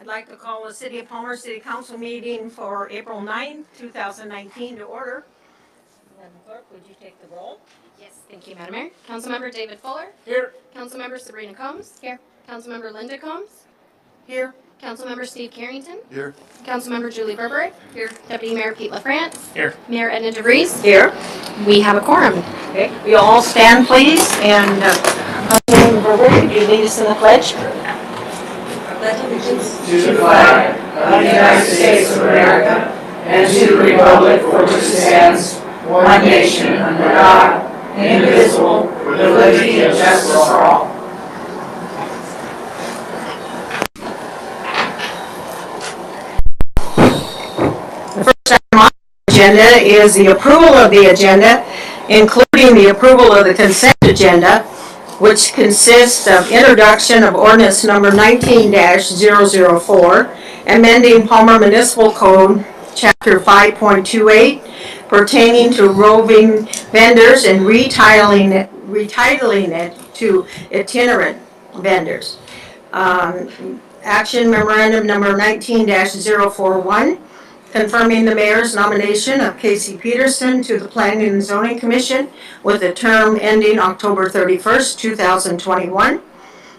like to call the City of Palmer City Council meeting for April 9th, 2019 to order. Madam Clerk, would you take the roll? Yes, thank you, Madam Mayor. Councilmember David Fuller. Here. Councilmember Sabrina Combs. Here. Councilmember Linda Combs. Here. Councilmember Steve Carrington. Here. Councilmember Julie Burberry. Here. Deputy Mayor Pete LaFrance. Here. Mayor Edna DeVries. Here. We have a quorum. Okay, we all stand please, and Councilmember Burberry, would you lead us in the pledge? Pledge allegiance to the flag of the United States of America and to the republic for which it stands, one nation, under God, indivisible, with liberty and justice for all. The first item on the agenda is the approval of the agenda, including the approval of the consent agenda, which consists of introduction of ordinance number 19-004, amending Palmer Municipal Code, Chapter 5.28, pertaining to roving vendors and retitling it to itinerant vendors. Action memorandum number 19-041, confirming the mayor's nomination of Casey Peterson to the Planning and Zoning Commission with a term ending October 31st, 2021.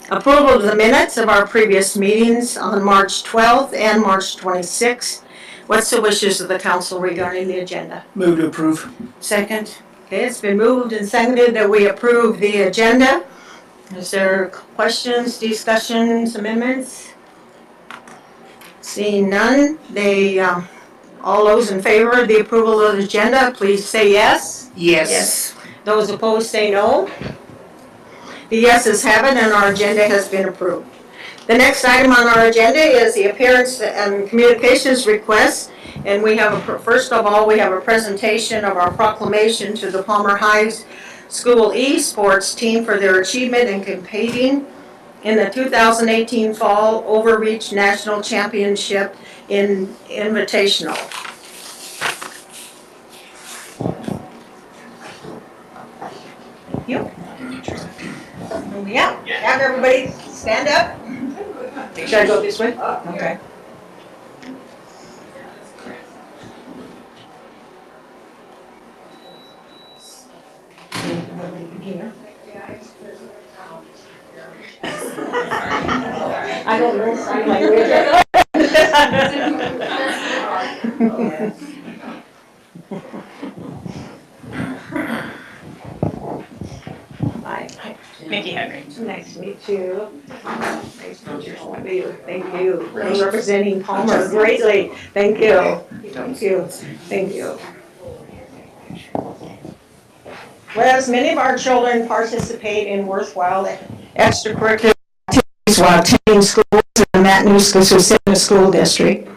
Approval of the minutes of our previous meetings on March 12th and March 26th. What's the wishes of the council regarding the agenda? Move to approve. Second. Okay, it's been moved and seconded that we approve the agenda. Is there questions, discussions, amendments? Seeing none, all those in favor of the approval of the agenda, please say yes. Yes. Those opposed say no. The yeses have it, and our agenda has been approved. The next item on our agenda is the appearance and communications request. And we have, first of all, we have a presentation of our proclamation to the Palmer High School esports team for their achievement in competing in the 2018 Fall Overreach National Championship in Invitational. Thank you. Yeah, have everybody stand up. Should I go this way? Okay. I don't know sign language. Hi. Mickey Henry. Nice to meet you. Nice to meet you. Thank you. I'm representing Palmer greatly. Thank you. Thank you. Thank you. Whereas many of our children participate in worthwhile extracurricular activities while attending schools in the Matanuska-Susitna School District,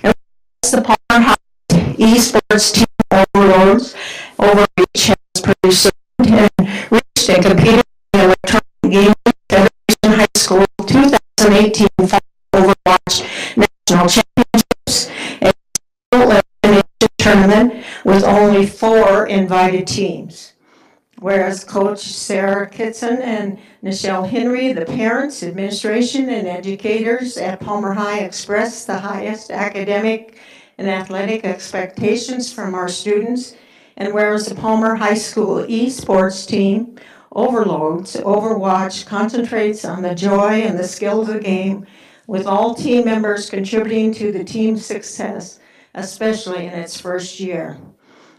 and the Palmer High esports team overreach has produced and reached and competed in the Electronic Gaming Federation High School 2018 Overwatch National Championships and elimination tournament with only 4 invited teams. Whereas Coach Sarah Kitson and Nichelle Henry, the parents, administration, and educators at Palmer High expressed the highest academic and athletic expectations from our students, and whereas the Palmer High School esports team Overwatch concentrates on the joy and the skill of the game, with all team members contributing to the team's success, especially in its first year.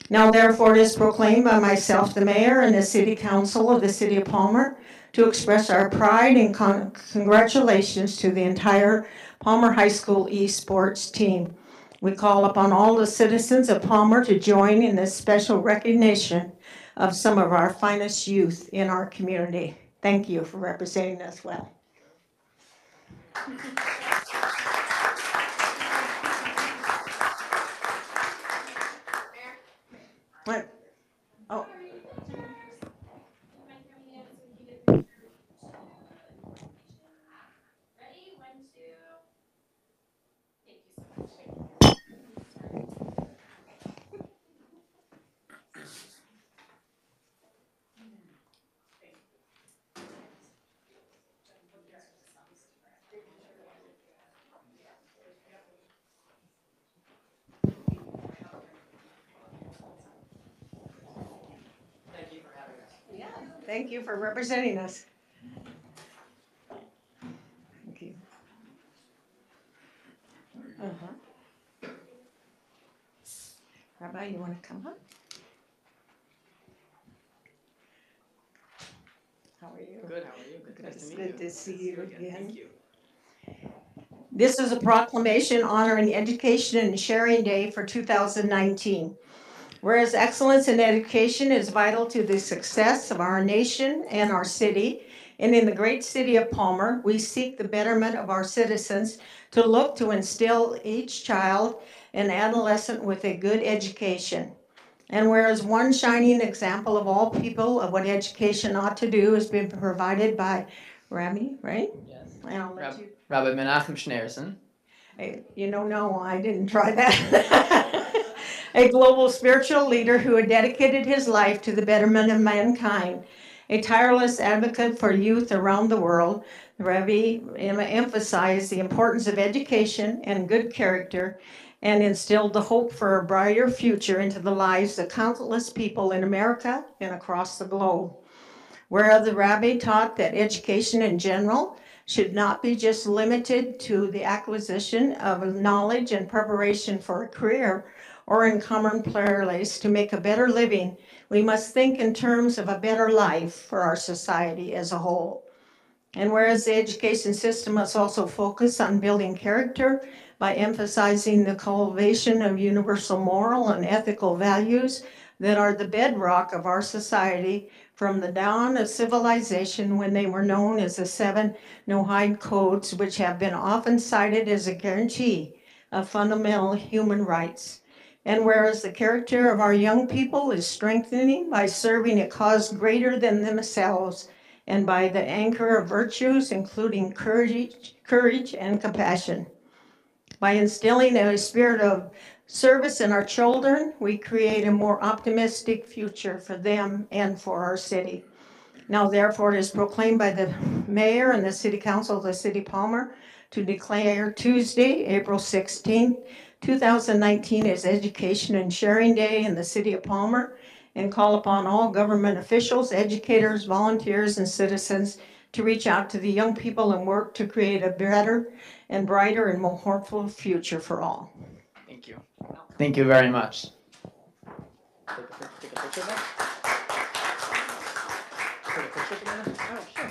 Now therefore it is proclaimed by myself, the mayor, and the city council of the city of Palmer to express our pride and congratulations to the entire Palmer High School esports team. We call upon all the citizens of Palmer to join in this special recognition of some of our finest youth in our community. Thank you for representing us well. What? Oh. Ready? 1, 2. Thank you so much. Thank you for representing us. Thank you. Rabbi, you want to come up? How are you? Good, how are you? Good, nice to meet you. Good to see you again. Thank you. This is a proclamation honoring Education and Sharing Day for 2019. Whereas excellence in education is vital to the success of our nation and our city, and in the great city of Palmer, we seek the betterment of our citizens to look to instill each child and adolescent with a good education. And whereas one shining example of all people of what education ought to do has been provided by Rami, right? Yes. And I'll let you. Rabbi Menachem Schneerson. No, I didn't try that. A global spiritual leader who had dedicated his life to the betterment of mankind. A tireless advocate for youth around the world, Rabbi emphasized the importance of education and good character and instilled the hope for a brighter future into the lives of countless people in America and across the globe. Whereas the rabbi taught that education in general should not be just limited to the acquisition of knowledge and preparation for a career or in commonplace to make a better living, we must think in terms of a better life for our society as a whole. And whereas the education system must also focus on building character by emphasizing the cultivation of universal moral and ethical values that are the bedrock of our society from the dawn of civilization when they were known as the 7 Noahide codes, which have been often cited as a guarantee of fundamental human rights. And whereas the character of our young people is strengthening by serving a cause greater than themselves and by the anchor of virtues, including courage and compassion. By instilling a spirit of service in our children, we create a more optimistic future for them and for our city. Now, therefore, it is proclaimed by the mayor and the city council of the city of Palmer to declare Tuesday, April 16th, 2019 as Education and Sharing Day in the city of Palmer, and call upon all government officials, educators, volunteers, and citizens to reach out to the young people and work to create a better and brighter and more hopeful future for all. Thank you. Thank you very much. Take a picture of that? Take a picture together? Oh, sure.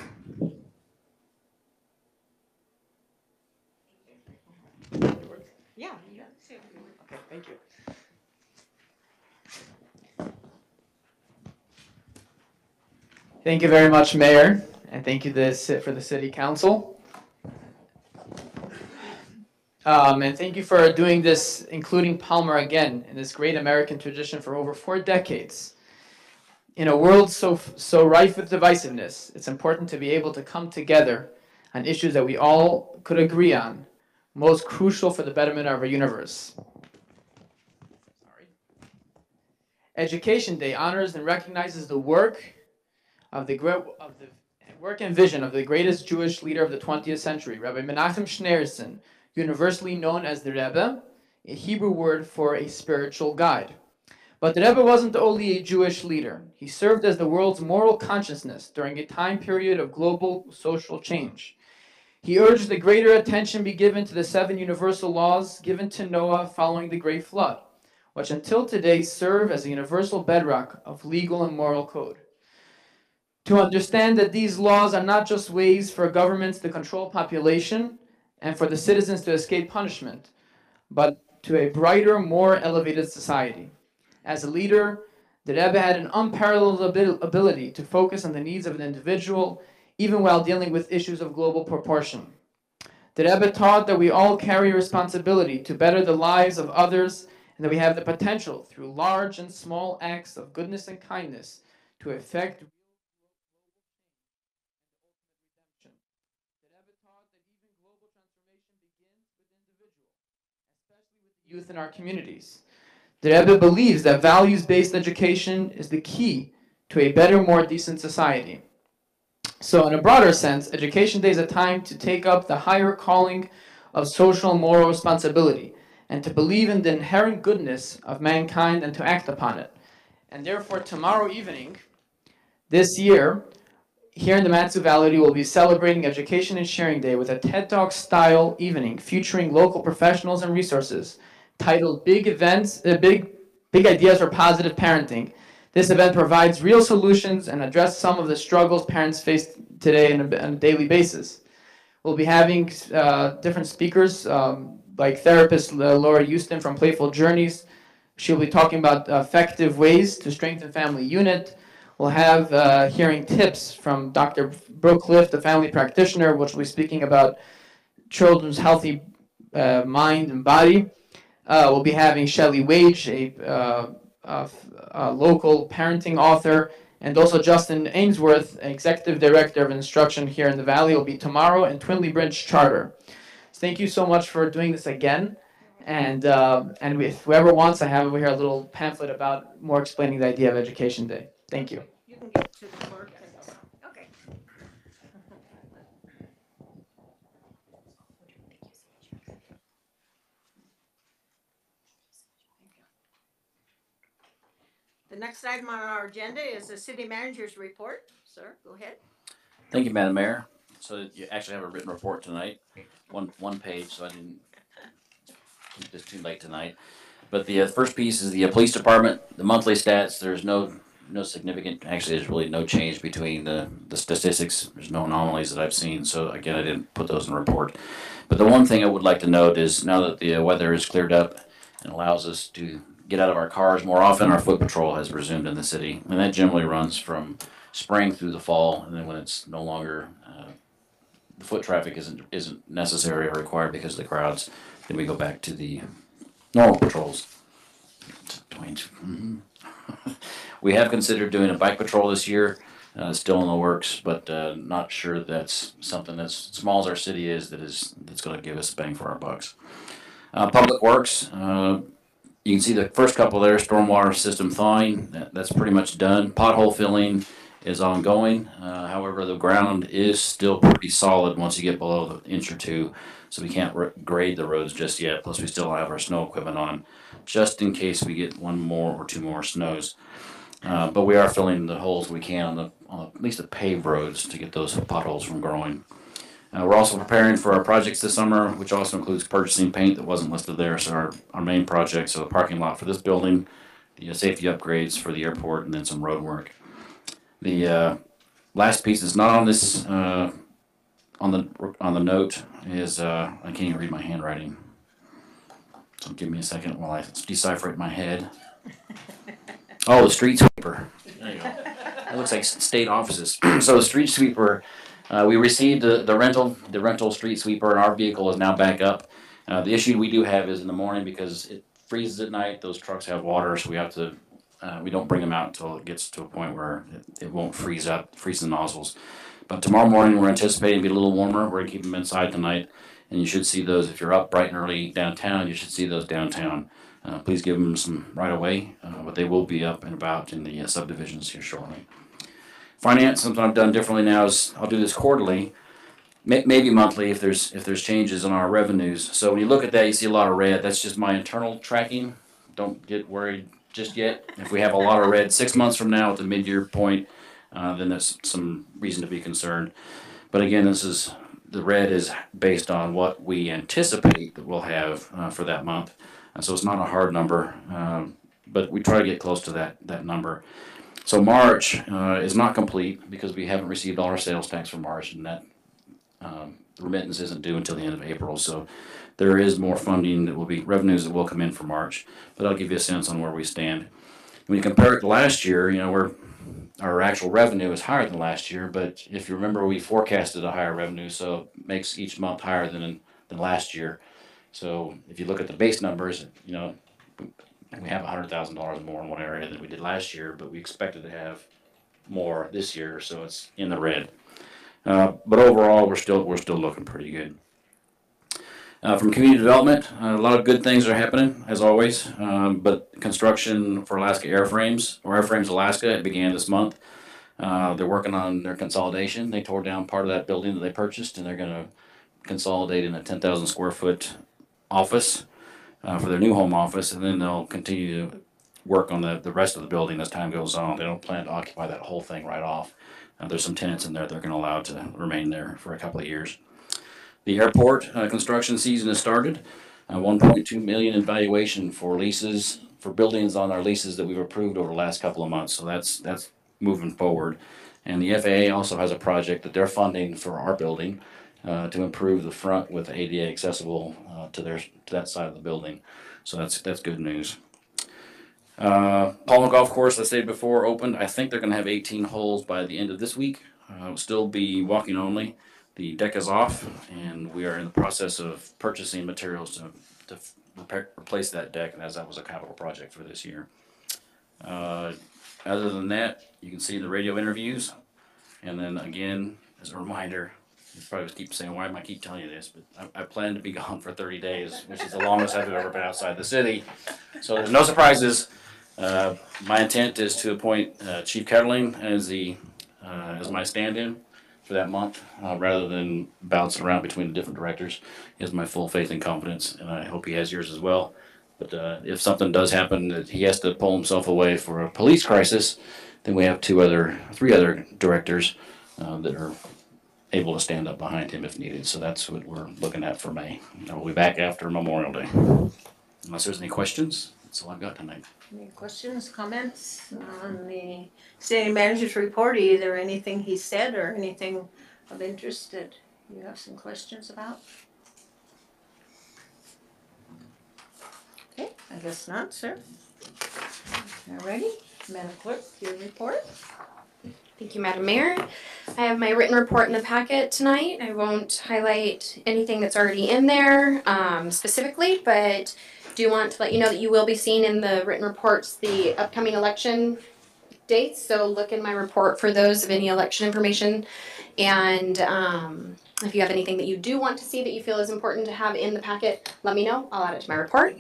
Yeah, you got it. Okay, thank you. Thank you very much, Mayor, and thank you for the City Council. And thank you for doing this, including Palmer again, in this great American tradition for over 4 decades. In a world so rife with divisiveness, it's important to be able to come together on issues that we all could agree on, most crucial for the betterment of our universe. Education Day honors and recognizes the work and vision of the greatest Jewish leader of the 20th century, Rabbi Menachem Schneerson, universally known as the Rebbe, a Hebrew word for a spiritual guide. But the Rebbe wasn't only a Jewish leader. He served as the world's moral consciousness during a time period of global social change. He urged that greater attention be given to the 7 universal laws given to Noah following the Great Flood, which until today serve as a universal bedrock of legal and moral code. To understand that these laws are not just ways for governments to control population and for the citizens to escape punishment, but to a brighter, more elevated society. As a leader, the Rebbe had an unparalleled ability to focus on the needs of an individual, even while dealing with issues of global proportion. The Rebbe taught that we all carry a responsibility to better the lives of others, and that we have the potential, through large and small acts of goodness and kindness, to effect youth in our communities. The Rebbe believes that values-based education is the key to a better, more decent society. So in a broader sense, Education Day is a time to take up the higher calling of social and moral responsibility and to believe in the inherent goodness of mankind and to act upon it. And therefore, tomorrow evening, This year, here in the Mat-Su Valley, we will be celebrating Education and Sharing Day with a TED Talk style evening featuring local professionals and resources titled Big Ideas for Positive Parenting. This event provides real solutions and addresses some of the struggles parents face today on a daily basis. We'll be having different speakers like therapist Laura Houston from Playful Journeys. She'll be talking about effective ways to strengthen family unit. We'll have hearing tips from Dr. Brooke Cliff, the family practitioner, which will be speaking about children's healthy mind and body. We'll be having Shelley Wage, a local parenting author, and also Justin Ainsworth, Executive Director of Instruction here in the Valley, will be tomorrow in Twinley Bridge Charter. So thank you so much for doing this again. And if whoever wants, I have over here a little pamphlet about more explaining the idea of Education Day. Thank you. You can get to the clerk. Okay. The next item on our agenda is the city manager's report. Sir, go ahead. Thank you, Madam Mayor. So you actually have a written report tonight, one page, so I didn't keep this too late tonight. But the first piece is the police department, the monthly stats. There's no significant, actually there's really no change between the statistics. There's no anomalies that I've seen. So again, I didn't put those in the report. But the one thing I would like to note is now that the weather is cleared up and allows us to get out of our cars more often, our foot patrol has resumed in the city. And that generally runs from spring through the fall, and then when it's no longer, the foot traffic isn't necessary or required because of the crowds, then we go back to the normal patrols. We have considered doing a bike patrol this year, still in the works, but not sure that's something that's small as our city is that's going to give us bang for our bucks. Public Works, you can see the first couple there, stormwater system thawing, that's pretty much done. Pothole filling is ongoing. However, the ground is still pretty solid once you get below the inch or two, so we can't grade the roads just yet. Plus, we still have our snow equipment on, just in case we get one more or two more snows. But we are filling the holes we can on at least the paved roads to get those potholes from growing. We're also preparing for our projects this summer, which also includes purchasing paint that wasn't listed there. So our main projects, so the parking lot for this building, the safety upgrades for the airport, and then some road work. The last piece is not on this on the note is I can't even read my handwriting. So give me a second while I decipher it in my head. Oh, the street sweeper. There you go. It looks like state offices. So the street sweeper. We received the rental street sweeper, and our vehicle is now back up. The issue we do have is in the morning because it freezes at night. Those trucks have water, so we have to. We don't bring them out until it gets to a point where it won't freeze the nozzles. But tomorrow morning we're anticipating to be a little warmer. We're gonna keep them inside tonight, and you should see those if you're up bright and early downtown. You should see those downtown. Please give them some right away, but they will be up and about in the subdivisions here shortly. Finance, something I've done differently now is I'll do this quarterly, maybe monthly if there's changes in our revenues. So when you look at that, you see a lot of red. That's just my internal tracking. Don't get worried just yet. If we have a lot of red 6 months from now at the mid-year point, then there's some reason to be concerned. But again, the red is based on what we anticipate that we'll have for that month. So it's not a hard number, but we try to get close to that number. So March is not complete because we haven't received all our sales tax for March, and that remittance isn't due until the end of April. So there is more funding that will be revenues that will come in for March, but I'll give you a sense on where we stand. When you compare it to last year, our actual revenue is higher than last year, but if you remember, we forecasted a higher revenue, so it makes each month higher than last year. So if you look at the base numbers, we have $100,000 more in one area than we did last year, but we expected to have more this year, so it's in the red. But overall, we're still looking pretty good. From community development, a lot of good things are happening as always. But construction for Alaska Airframes Alaska, it began this month. They're working on their consolidation. They tore down part of that building that they purchased, and they're going to consolidate in a 10,000 square foot office for their new home office, and then they'll continue to work on the rest of the building as time goes on. They don't plan to occupy that whole thing right off. There's some tenants in there that are going to allow to remain there for a couple of years. The airport construction season has started. 1.2 million in valuation for leases, for buildings on our leases that we've approved over the last couple of months. So that's moving forward. And the FAA also has a project that they're funding for our building to improve the front with ADA accessible to that side of the building. So that's good news. Palmer Golf Course, I said before, opened. I think they're going to have 18 holes by the end of this week. It'll still be walking only. The deck is off, and we are in the process of purchasing materials to replace that deck, as that was a capital project for this year. Other than that, you can see the radio interviews. And then again, as a reminder, you probably keep saying, why am I keep telling you this? But I plan to be gone for 30 days, which is the longest I've ever been outside the city. So there's no surprises. My intent is to appoint Chief Kettling as my stand-in for that month, rather than bounce around between the different directors. He has my full faith and confidence, and I hope he has yours as well. But if something does happen that he has to pull himself away for a police crisis, then we have three other directors that are able to stand up behind him if needed. So that's what we're looking at for May. And we'll be back after Memorial Day. Unless there's any questions, that's all I've got tonight. Any questions, comments on the city manager's report? Either anything he said or anything of interest that you have some questions about? Okay, I guess not, sir. Alrighty, Madam Clerk, your report. Thank you, Madam Mayor. I have my written report in the packet tonight. I won't highlight anything that's already in there specifically, but do want to let you know that you will be seeing in the written reports the upcoming election dates. So look in my report for those of any election information. And if you have anything that you do want to see that you feel is important to have in the packet, let me know. I'll add it to my report.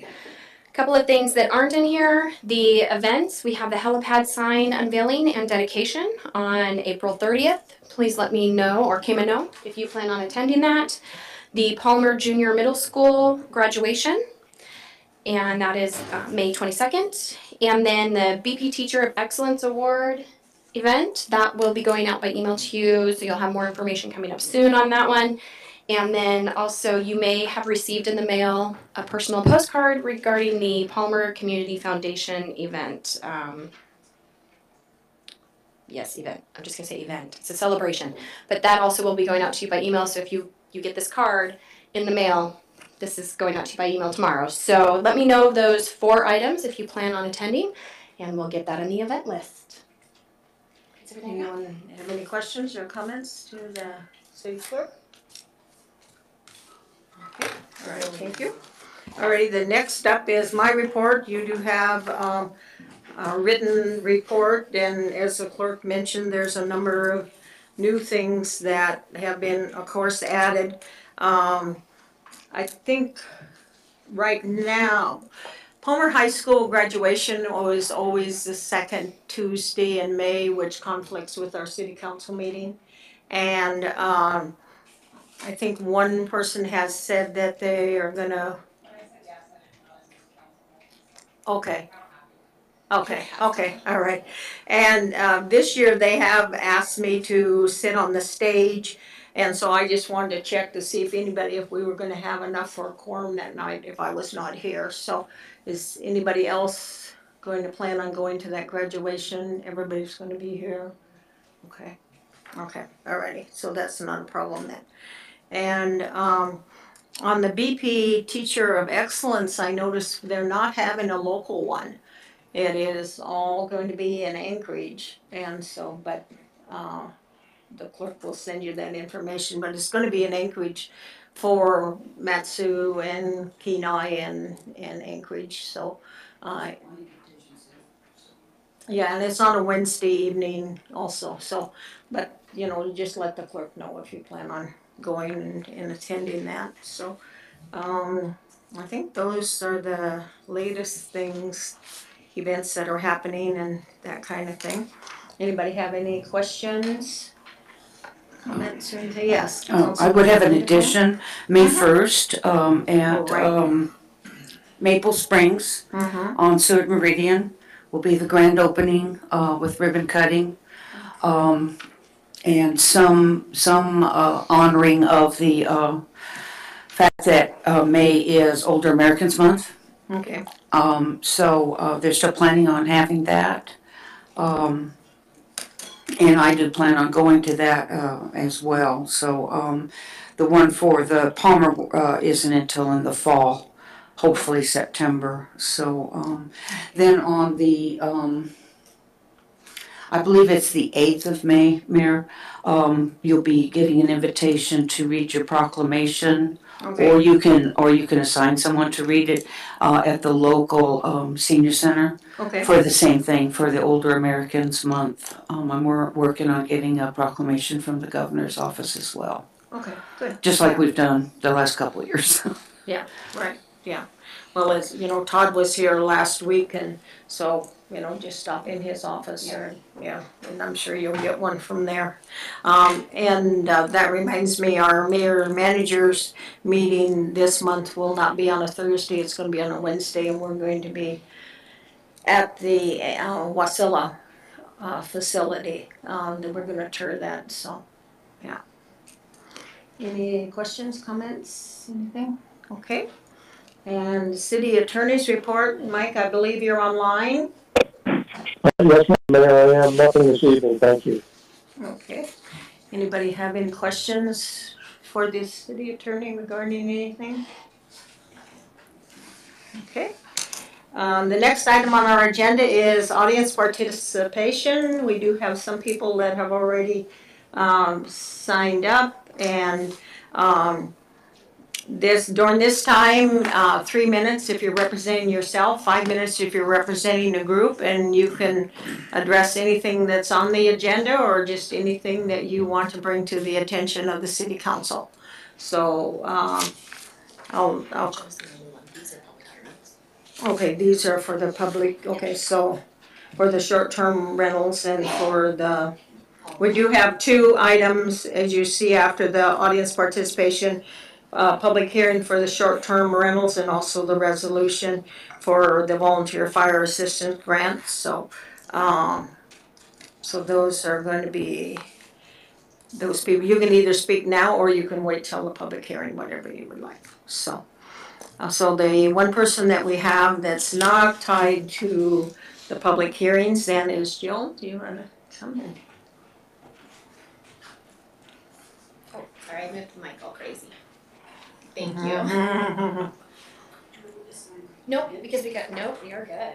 Couple of things that aren't in here. The events, we have the helipad sign unveiling and dedication on April 30th. Please let me know, or Kama know, if you plan on attending that. The Palmer Junior Middle School graduation, and that is May 22nd. And then the BP Teacher of Excellence Award event, that will be going out by email to you, so you'll have more information coming up soon on that one. And then also you may have received in the mail a personal postcard regarding the Palmer Community Foundation event. Yes, event. I'm just gonna say event. It's a celebration. But that also will be going out to you by email, so if you get this card in the mail, this is going out to you by email tomorrow. So let me know those 4 items if you plan on attending, and we'll get that on the event list. Anyone have any questions or comments to the city clerk? Okay, all right, thank you. Alrighty, the next up is my report. You do have a written report, and as the clerk mentioned, there's a number of new things that have been, of course, added. I think right now, Palmer High School graduation was always the second Tuesday in May, which conflicts with our city council meeting. And I think one person has said that they are gonna. Okay, all right. And this year they have asked me to sit on the stage, and so I just wanted to check to see if we were gonna have enough for a quorum that night if I was not here. So is anybody else going to plan on going to that graduation? Everybody's gonna be here? Okay, alrighty, so that's not a problem then. And on the BP Teacher of Excellence, I noticed they're not having a local one. It is all going to be in Anchorage, and so, but the clerk will send you that information, but it's going to be in Anchorage for Matsu and Kenai and Anchorage, so yeah, and it's on a Wednesday evening also, so, but you know, just let the clerk know if you plan on going and attending that. So I think those are the latest things, events that are happening and that kind of thing. Anybody have any questions, comments or anything? Yes. I would have an addition, May 1st at Maple Springs on Seward Meridian. will be the grand opening with ribbon cutting. And some honoring of the fact that May is Older Americans Month. Okay. So they're still planning on having that. And I do plan on going to that as well. So the one for the Palmer isn't until in the fall, hopefully September. So then on the, I believe it's the 8th of May, Mayor, you'll be getting an invitation to read your proclamation. Okay. Or you can assign someone to read it at the local senior center. Okay. For the same thing, for the Older Americans Month. I'm working on getting a proclamation from the governor's office as well. Okay, good. Just like we've done the last couple of years. Yeah, right, yeah. Well, as you know, Todd was here last week, and so, you know, just stop in his office, or, yeah, and I'm sure you'll get one from there. And that reminds me, our mayor and managers meeting this month will not be on a Thursday, it's gonna be on a Wednesday, and we're going to be at the Wasilla facility. Then we're gonna tour that, so, yeah. Any questions, comments, anything? Okay. And city attorney's report, Mike, I believe you're online. Yes, Mayor, I am. Nothing this evening, thank you. Okay. Anybody have any questions for the city attorney regarding anything? Okay. The next item on our agenda is audience participation. We do have some people that have already signed up, and during this time, 3 minutes if you're representing yourself, 5 minutes if you're representing a group, and you can address anything that's on the agenda or just anything that you want to bring to the attention of the city council. So okay, these are for the public. Okay, so for the short-term rentals and for the, we do have 2 items, as you see after the audience participation. Public hearing for the short-term rentals and also the resolution for the volunteer fire assistance grant. So, so those are going to be those people. You can either speak now or you can wait till the public hearing, whatever you would like. So, so the one person that we have that's not tied to the public hearings then is Jill. Do you want to come in? Oh, sorry, I moved the mic all crazy. Thank you. Nope, because we are good.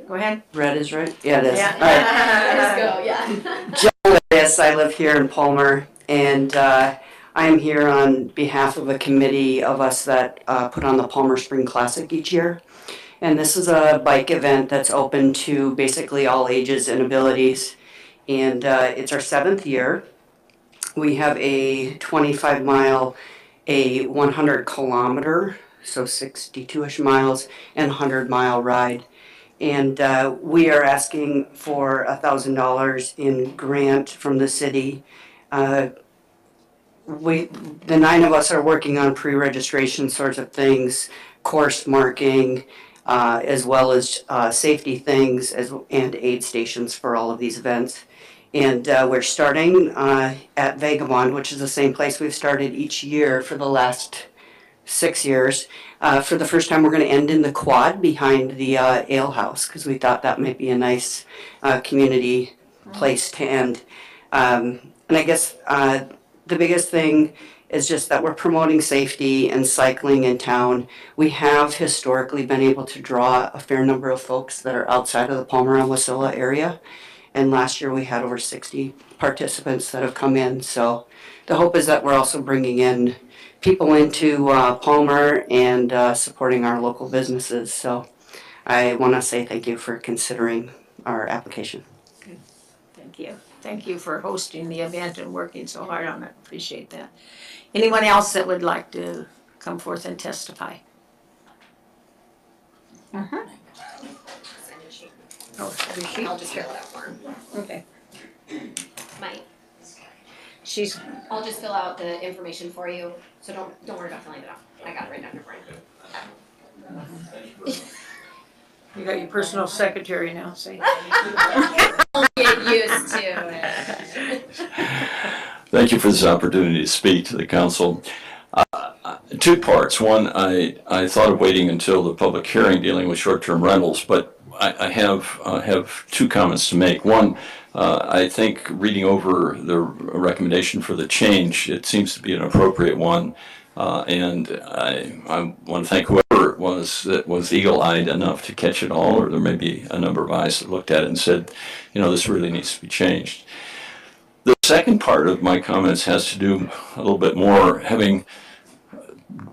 Go ahead. Red is right? Yeah, it is. Yeah. All right. Let's go, yeah. Joe Larius, I live here in Palmer, and I am here on behalf of a committee of us that put on the Palmer Spring Classic each year. And this is a bike event that's open to basically all ages and abilities. And it's our 7th year. We have a 25-mile, a 100-kilometer, so 62-ish miles, and 100-mile ride. And we are asking for $1,000 in grant from the city. The 9 of us are working on pre-registration sorts of things, course marking, as well as safety things and aid stations for all of these events. And we're starting at Vagabond, which is the same place we've started each year for the last 6 years. For the first time, we're going to end in the quad behind the ale house, because we thought that might be a nice community place to end. And I guess the biggest thing is just that we're promoting safety and cycling in town. We have historically been able to draw a fair number of folks that are outside of the Palmer and Wasilla area. And last year we had over 60 participants that have come in. So the hope is that we're also bringing in people into Palmer and supporting our local businesses. So I want to say thank you for considering our application. Good. Thank you. Thank you for hosting the event and working so hard on it. Appreciate that. Anyone else that would like to come forth and testify? Oh, I'll just fill it out for him. okay. Mike, I'll just fill out the information for you, so don't worry about filling it out. I got it right down here for you. You got your personal secretary now, see? Get used to it. Thank you for this opportunity to speak to the council. Two parts. One, I thought of waiting until the public hearing dealing with short-term rentals, but I have two comments to make. One, I think reading over the recommendation for the change, it seems to be an appropriate one. And I want to thank whoever it was that was eagle-eyed enough to catch it all, or there may be a number of eyes that looked at it and said, you know, this really needs to be changed. The second part of my comments has to do a little bit more, having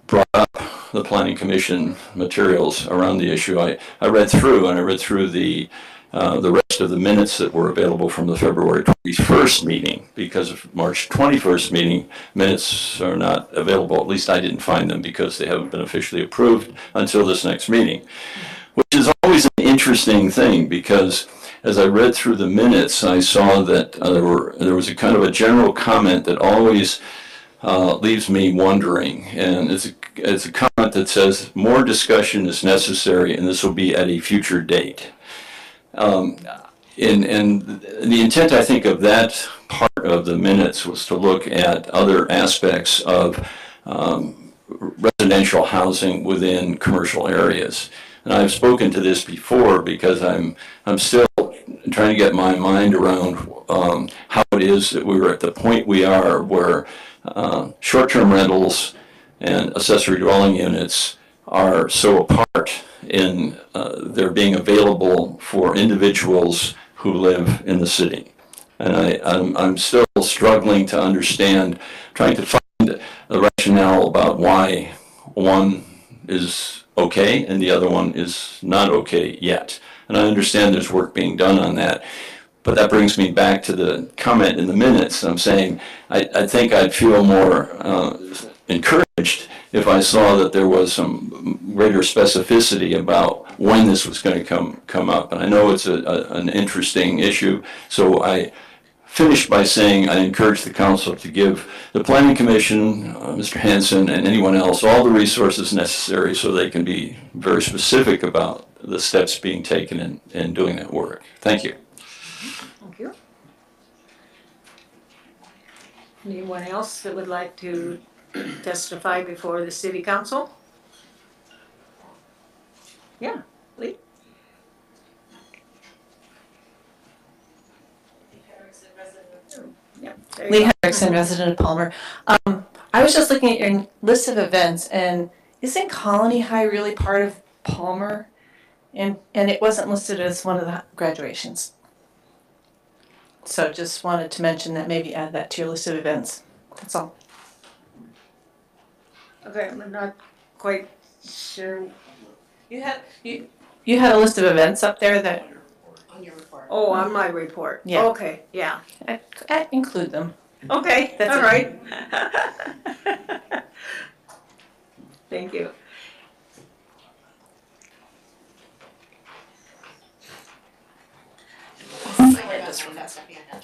brought up the Planning Commission materials around the issue. I read through the rest of the minutes that were available from the February 21st meeting, because of March 21st meeting minutes are not available. At least I didn't find them because they haven't been officially approved until this next meeting, which is always an interesting thing, because as I read through the minutes, I saw that there was a kind of a general comment that always leaves me wondering, and it's a comment that says more discussion is necessary, and this will be at a future date. And the intent, I think, of that part of the minutes was to look at other aspects of residential housing within commercial areas. And I've spoken to this before because I'm still trying to get my mind around how it is that we were at the point we are where short-term rentals and accessory dwelling units are so apart in their being available for individuals who live in the city. And I'm still struggling to understand, trying to find a rationale about why one is okay and the other one is not okay yet. And I understand there's work being done on that. But that brings me back to the comment in the minutes. I'm saying I think I'd feel more encouraged if I saw that there was some greater specificity about when this was going to come up. And I know it's an interesting issue, so I finished by saying I encourage the council to give the Planning Commission, Mr. Hansen, and anyone else all the resources necessary so they can be very specific about the steps being taken in doing that work. Thank you. Thank you. Anyone else that would like to testify before the city council? Yeah, Lee? Yeah, Lee Hendrickson, resident of Palmer. I was just looking at your list of events, and isn't Colony High really part of Palmer? And it wasn't listed as one of the graduations. So just wanted to mention that, maybe add that to your list of events. That's all. Okay, I'm not quite sure. You had a list of events up there that. On your report. Oh, on my report. Yeah. Okay, yeah. I include them. Okay, That's all it. right. Thank you.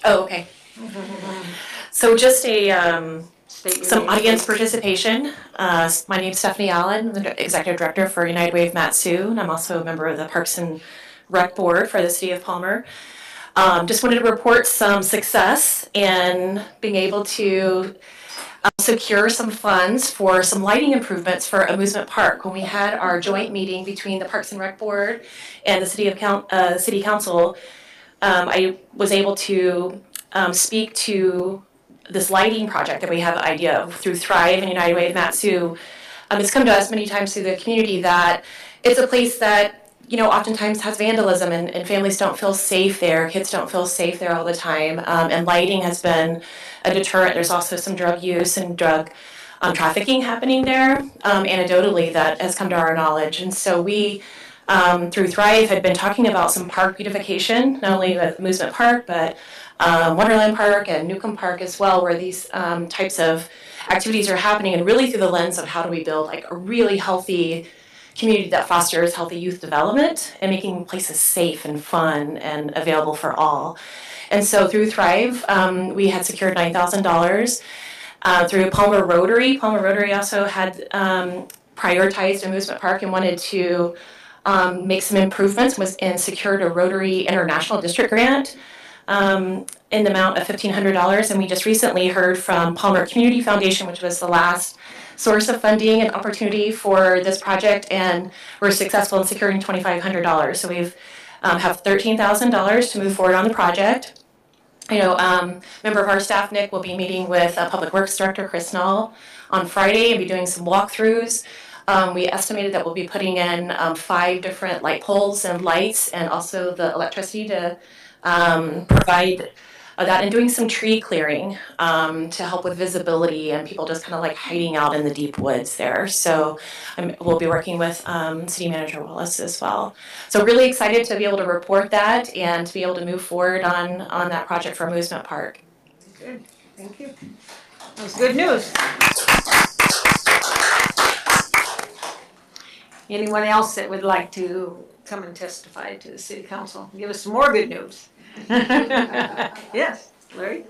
Oh, okay. So just some audience participation. My name's Stephanie Allen. I'm the Executive Director for United Way of Mat-Su, and I'm also a member of the Parks and Rec Board for the City of Palmer. Just wanted to report some success in being able to secure some funds for some lighting improvements for Amusement Park. When we had our joint meeting between the Parks and Rec Board and the City Council, I was able to speak to this lighting project that we have an idea of through Thrive and United Way of Mat-Su. It's come to us many times through the community that it's a place that, you know, oftentimes has vandalism and families don't feel safe there, kids don't feel safe there all the time, and lighting has been a deterrent. There's also some drug use and drug trafficking happening there, anecdotally, that has come to our knowledge. And so we, through Thrive, had been talking about some park beautification, not only with Amusement Park, but Wonderland Park and Newcomb Park as well, where these types of activities are happening, and really through the lens of how do we build like a really healthy community that fosters healthy youth development and making places safe and fun and available for all. And so through Thrive, we had secured $9,000 through Palmer Rotary. Palmer Rotary also had prioritized Amusement Park and wanted to make some improvements and secured a Rotary International District grant in the amount of $1,500. And we just recently heard from Palmer Community Foundation, which was the last source of funding and opportunity for this project, and we're successful in securing $2,500. So we've have $13,000 to move forward on the project. I know member of our staff, Nick, will be meeting with Public Works Director Chris Null on Friday and be doing some walkthroughs. We estimated that we'll be putting in 5 different light poles and lights, and also the electricity to provide that, and doing some tree clearing to help with visibility and people just kind of like hiding out in the deep woods there. So we'll be working with City Manager Wallace as well. So really excited to be able to report that and to be able to move forward on that project for Amusement Park. Good, thank you. That was good news. Anyone else that would like to come and testify to the City Council? Give us some more good news. Yes, Larry?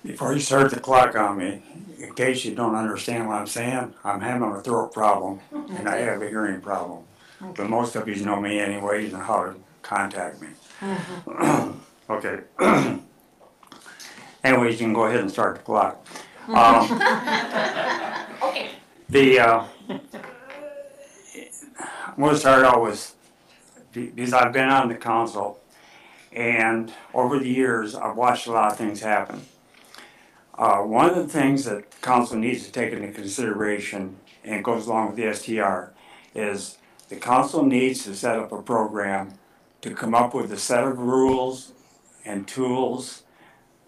Before you start the clock on me, in case you don't understand what I'm saying, I'm having a throat problem and I have a hearing problem. But most of you know me anyways and how to contact me. Okay. Anyways, you can go ahead and start the clock. Okay. I'm going to start out with, because I've been on the council, and over the years, I've watched a lot of things happen. One of the things that council needs to take into consideration, and it goes along with the STR, is the council needs to set up a program to come up with a set of rules and tools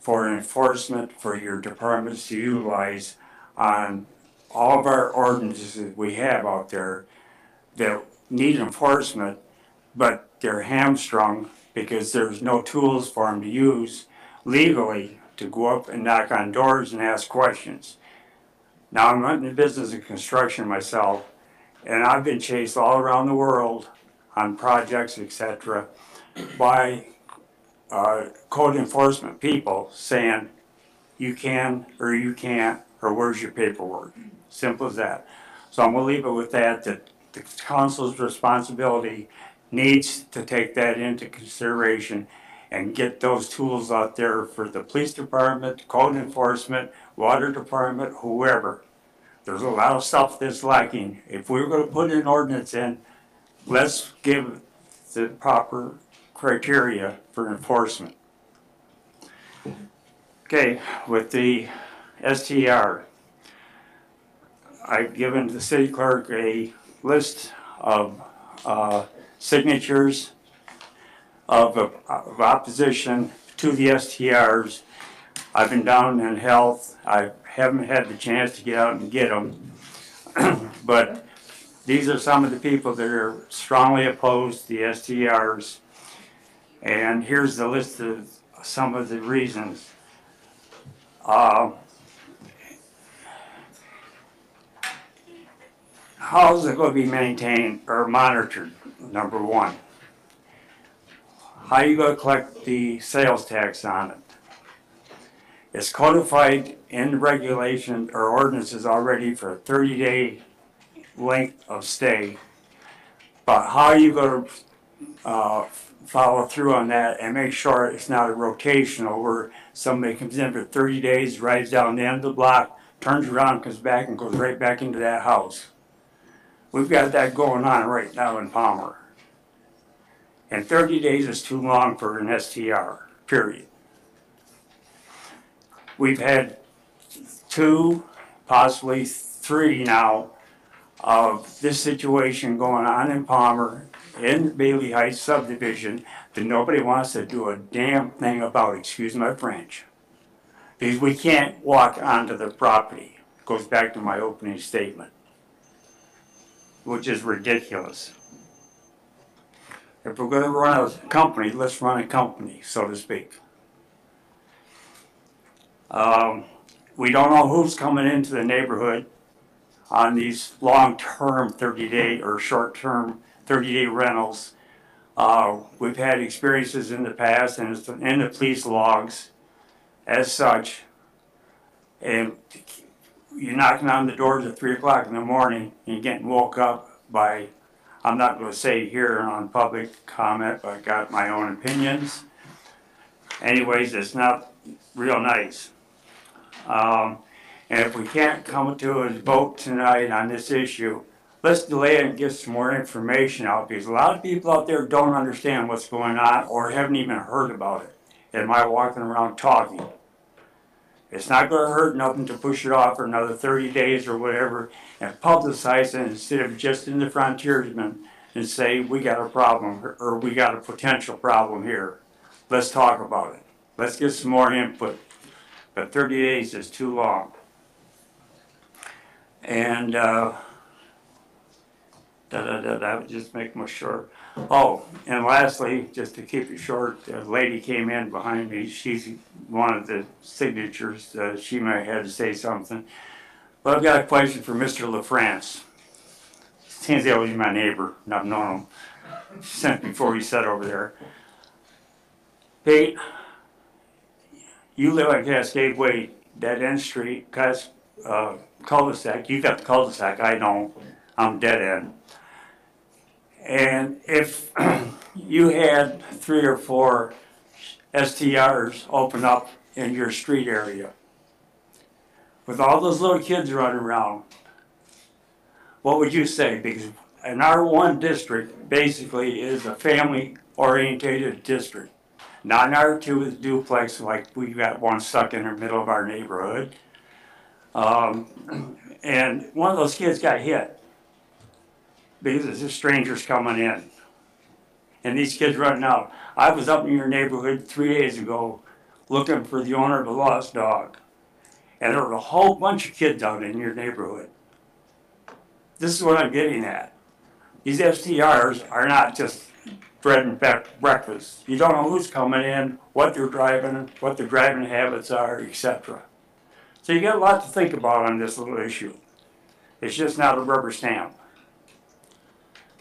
for enforcement for your departments to utilize on all of our ordinances that we have out there that need enforcement, but they're hamstrung because there's no tools for them to use legally to go up and knock on doors and ask questions. Now, I'm not in the business of construction myself, and I've been chased all around the world on projects, etc., by code enforcement people saying you can or you can't, or where's your paperwork. Simple as that. So I'm going to leave it with that the council's responsibility needs to take that into consideration and get those tools out there for the police department, code enforcement, water department, whoever. There's a lot of stuff that's lacking. If we're going to put an ordinance in, let's give the proper criteria for enforcement. Okay, with the STR, I've given the city clerk a list of signatures of opposition to the STRs. I've been down in health. I haven't had the chance to get out and get them. But these are some of the people that are strongly opposed to the STRs. And here's the list of some of the reasons. How is it going to be maintained or monitored, number one? How are you going to collect the sales tax on it? It's codified in regulation or ordinances already for a 30-day length of stay. But how are you going to follow through on that and make sure it's not a rotational where somebody comes in for 30 days, rides down the end of the block, turns around, comes back, and goes right back into that house? We've got that going on right now in Palmer. And 30 days is too long for an STR, period. We've had 2, possibly 3 now, of this situation going on in Palmer, in the Bailey Heights subdivision, that nobody wants to do a damn thing about, excuse my French. Because we can't walk onto the property. It goes back to my opening statement, which is ridiculous. If we're going to run a company, let's run a company, so to speak. We don't know who's coming into the neighborhood on these long-term 30-day or short-term 30-day rentals. We've had experiences in the past, and it's in the police logs as such. And you're knocking on the doors at 3 o'clock in the morning and you're getting woke up by, I'm not going to say here on public comment, but I got my own opinions. Anyways, it's not real nice. And if we can't come to a vote tonight on this issue, let's delay it and get some more information out, because a lot of people out there don't understand what's going on or haven't even heard about it. Am I walking around talking? It's not going to hurt nothing to push it off for another 30 days or whatever and publicize it instead of just in the frontiersmen and say we got a problem or we got a potential problem here. Let's talk about it. Let's get some more input. But 30 days is too long. And that would just make me short. Oh, and lastly, just to keep it short, a lady came in behind me. She's one of the signatures. She might have to say something. But I've got a question for Mr. LaFrance. Seems that was my neighbor, and I've known him since before he sat over there. Pete, you live on Cascade Way, dead end street, cul-de-sac. You got the cul-de-sac, I don't. I'm dead end. And if you had 3 or 4 STRs open up in your street area, with all those little kids running around, what would you say? Because an R1 district basically is a family-orientated district. Not an R2 with duplex like we got one stuck in the middle of our neighborhood. And one of those kids got hit because there's strangers coming in. And these kids running out. I was up in your neighborhood 3 days ago looking for the owner of a lost dog. And there were a whole bunch of kids out in your neighborhood. This is what I'm getting at. These STRs are not just bread and breakfast. You don't know who's coming in, what they're driving, what their driving habits are, etc. So you got a lot to think about on this little issue. It's just not a rubber stamp.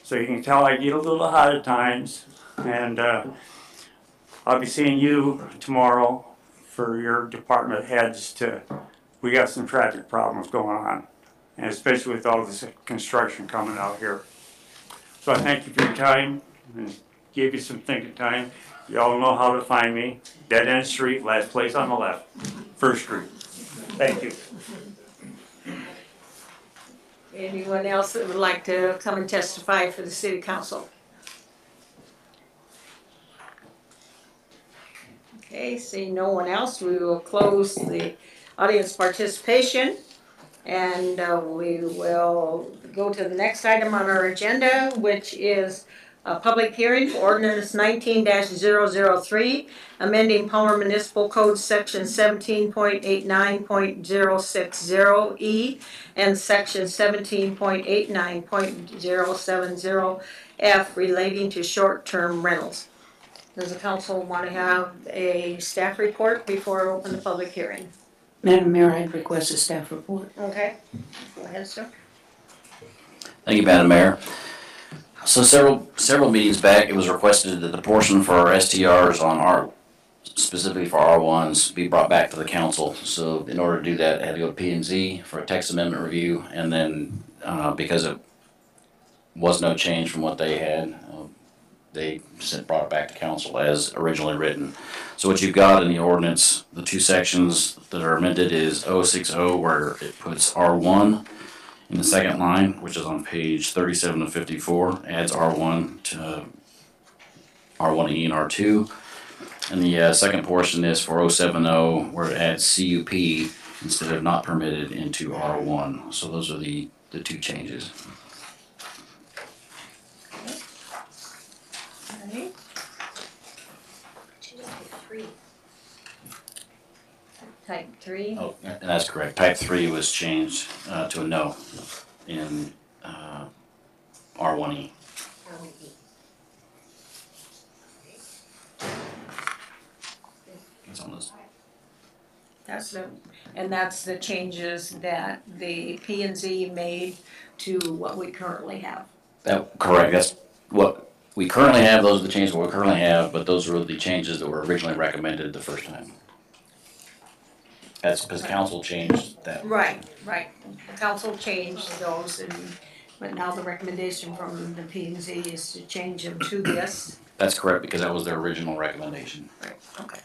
So you can tell I get a little hot at times, and I'll be seeing you tomorrow for your department heads we got some traffic problems going on, and especially with all this construction coming out here. So I thank you for your time and give you some thinking time. You all know how to find me. Dead End Street, last place on the left, First Street. Thank you. Anyone else that would like to come and testify for the city council? Okay, seeing no one else, we will close the audience participation, and we will go to the next item on our agenda, which is a public hearing for ordinance 19-003, amending Palmer Municipal Code section 17.89.060E and section 17.89.070F relating to short-term rentals. Does the council want to have a staff report before I open the public hearing? Madam Mayor, I'd request a staff report. Okay, go ahead, sir. Thank you, Madam Mayor. So several meetings back, it was requested that the portion for our STRs on specifically for R1s, be brought back to the council. So in order to do that, it had to go to P&Z for a text amendment review, and then because it was no change from what they had, they brought it back to council as originally written. So what you've got in the ordinance, the 2 sections that are amended is 060, where it puts R1 in the second line, which is on page 37 of 54, adds R1 to R1E and R2. And the second portion is for 070, where it adds CUP instead of not permitted into R1. So those are the 2 changes. Alright. Type 3. Oh, and that's correct. Type 3 was changed to a no in R1E. It's on this. That's the changes that the P&Z made to what we currently have. Correct. That's what we currently have. Those are the changes we currently have, but those were the changes that were originally recommended the first time. That's because council changed that. Right. The council changed those, but now the recommendation from the P and Z is to change them to this. That's correct, because that was their original recommendation. Right, okay.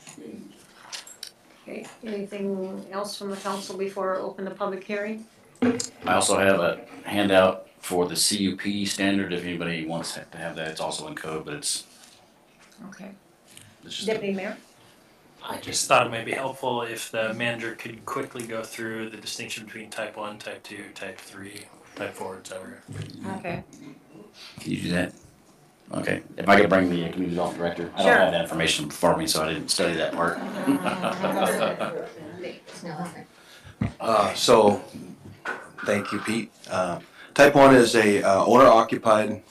Okay, anything else from the council before I open the public hearing? I also have a handout for the CUP standard, if anybody wants to have that. It's also in code, but it's Okay. just Deputy Mayor? I just thought it might be helpful if the manager could quickly go through the distinction between type 1, type 2, type 3, type 4, etc. Okay. Can you do that? Okay. If I could bring the community development director. I Sure. don't have that information before me, so I didn't study that part. So, thank you, Pete. Type 1 is a owner-occupied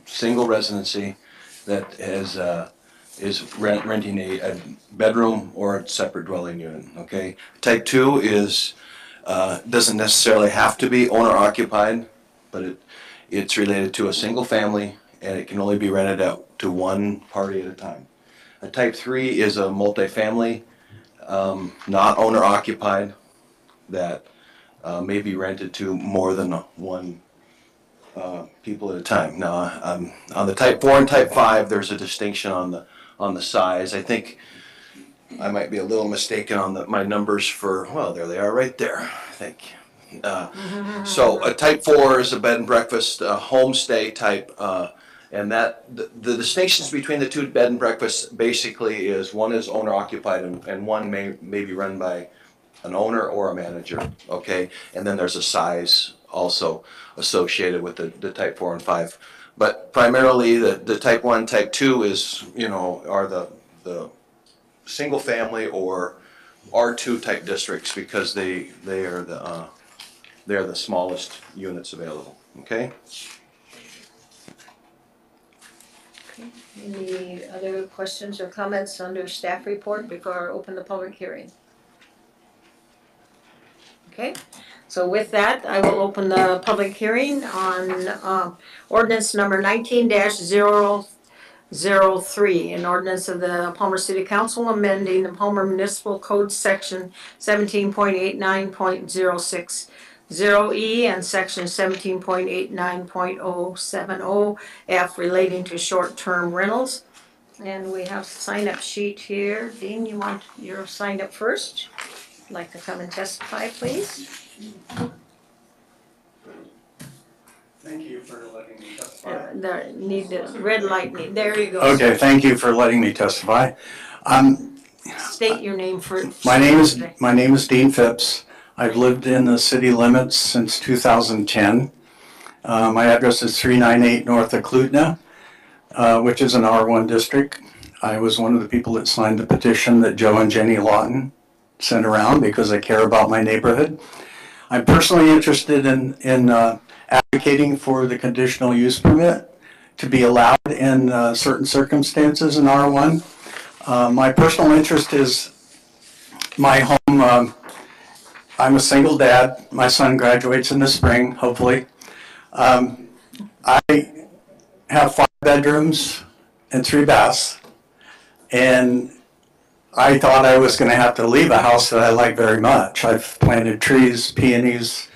single residency that is renting a bedroom or a separate dwelling unit. Okay. Type 2 is doesn't necessarily have to be owner-occupied, but it's related to a single family, and it can only be rented out to one party at a time. A type 3 is a multifamily, not owner-occupied, that may be rented to more than one people at a time. Now, on the type 4 and type 5, there's a distinction on the size. I think I might be a little mistaken on my numbers for, well, there they are right there. Thank you. So a type 4 is a bed and breakfast homestay type, and that the distinctions between the two bed and breakfasts basically is one is owner occupied and one may be run by an owner or a manager. Okay, and then there's a size also associated with the type 4 and 5, but primarily the type 1, type 2 is, are the single family or R2 type districts, because they are they're the smallest units available. Okay. Any other questions or comments under staff report before I open the public hearing? Okay, so with that, I will open the public hearing on ordinance number 19-003, an ordinance of the Palmer City Council amending the Palmer Municipal Code section 17.89.060E and section 17.89.070F relating to short-term rentals. And we have a sign-up sheet here. Dean, you want your sign-up first? Like to come and testify, please? Thank you for letting me testify. The red light, there you go. Okay, thank you for letting me testify. State your name first. My name is Dean Phipps. I've lived in the city limits since 2010. My address is 398 North Eklutna, which is an R1 district. I was one of the people that signed the petition that Joe and Jenny Lawton sent around because I care about my neighborhood. I'm personally interested in advocating for the conditional use permit to be allowed in certain circumstances in R1. My personal interest is my home. I'm a single dad. My son graduates in the spring, hopefully. I have 5 bedrooms and 3 baths, and I thought I was going to have to leave a house that I like very much. I've planted trees, peonies.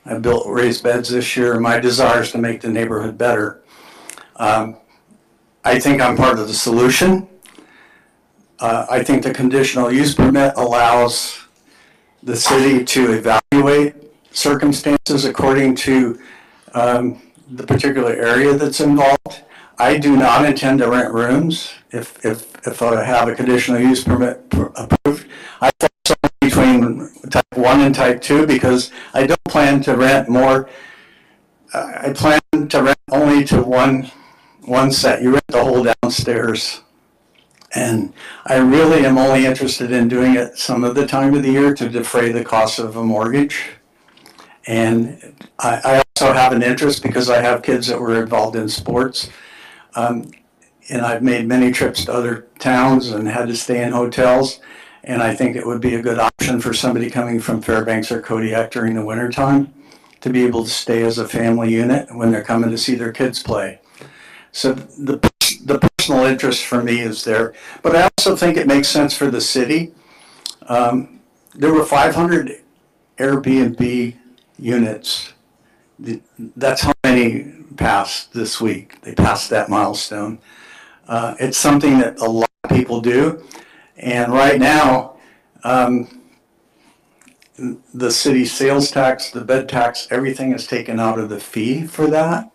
I built raised beds this year. My desire is to make the neighborhood better. I think I'm part of the solution. I think the conditional use permit allows the city to evaluate circumstances according to the particular area that's involved. I do not intend to rent rooms if I have a conditional use permit approved. I fall somewhere between type 1 and type 2 because I don't plan to rent more. I plan to rent only to one set. You rent the whole downstairs. And I really am only interested in doing it some of the time of the year to defray the cost of a mortgage. And I also have an interest because I have kids that were involved in sports. And I've made many trips to other towns and had to stay in hotels. And I think it would be a good option for somebody coming from Fairbanks or Kodiak during the wintertime to be able to stay as a family unit when they're coming to see their kids play. So the personal interest for me is there. But I also think it makes sense for the city. There were 500 Airbnb units. That's how many passed this week. They passed that milestone. It's something that a lot of people do. And right now, the city sales tax, the bed tax, everything is taken out of the fee for that.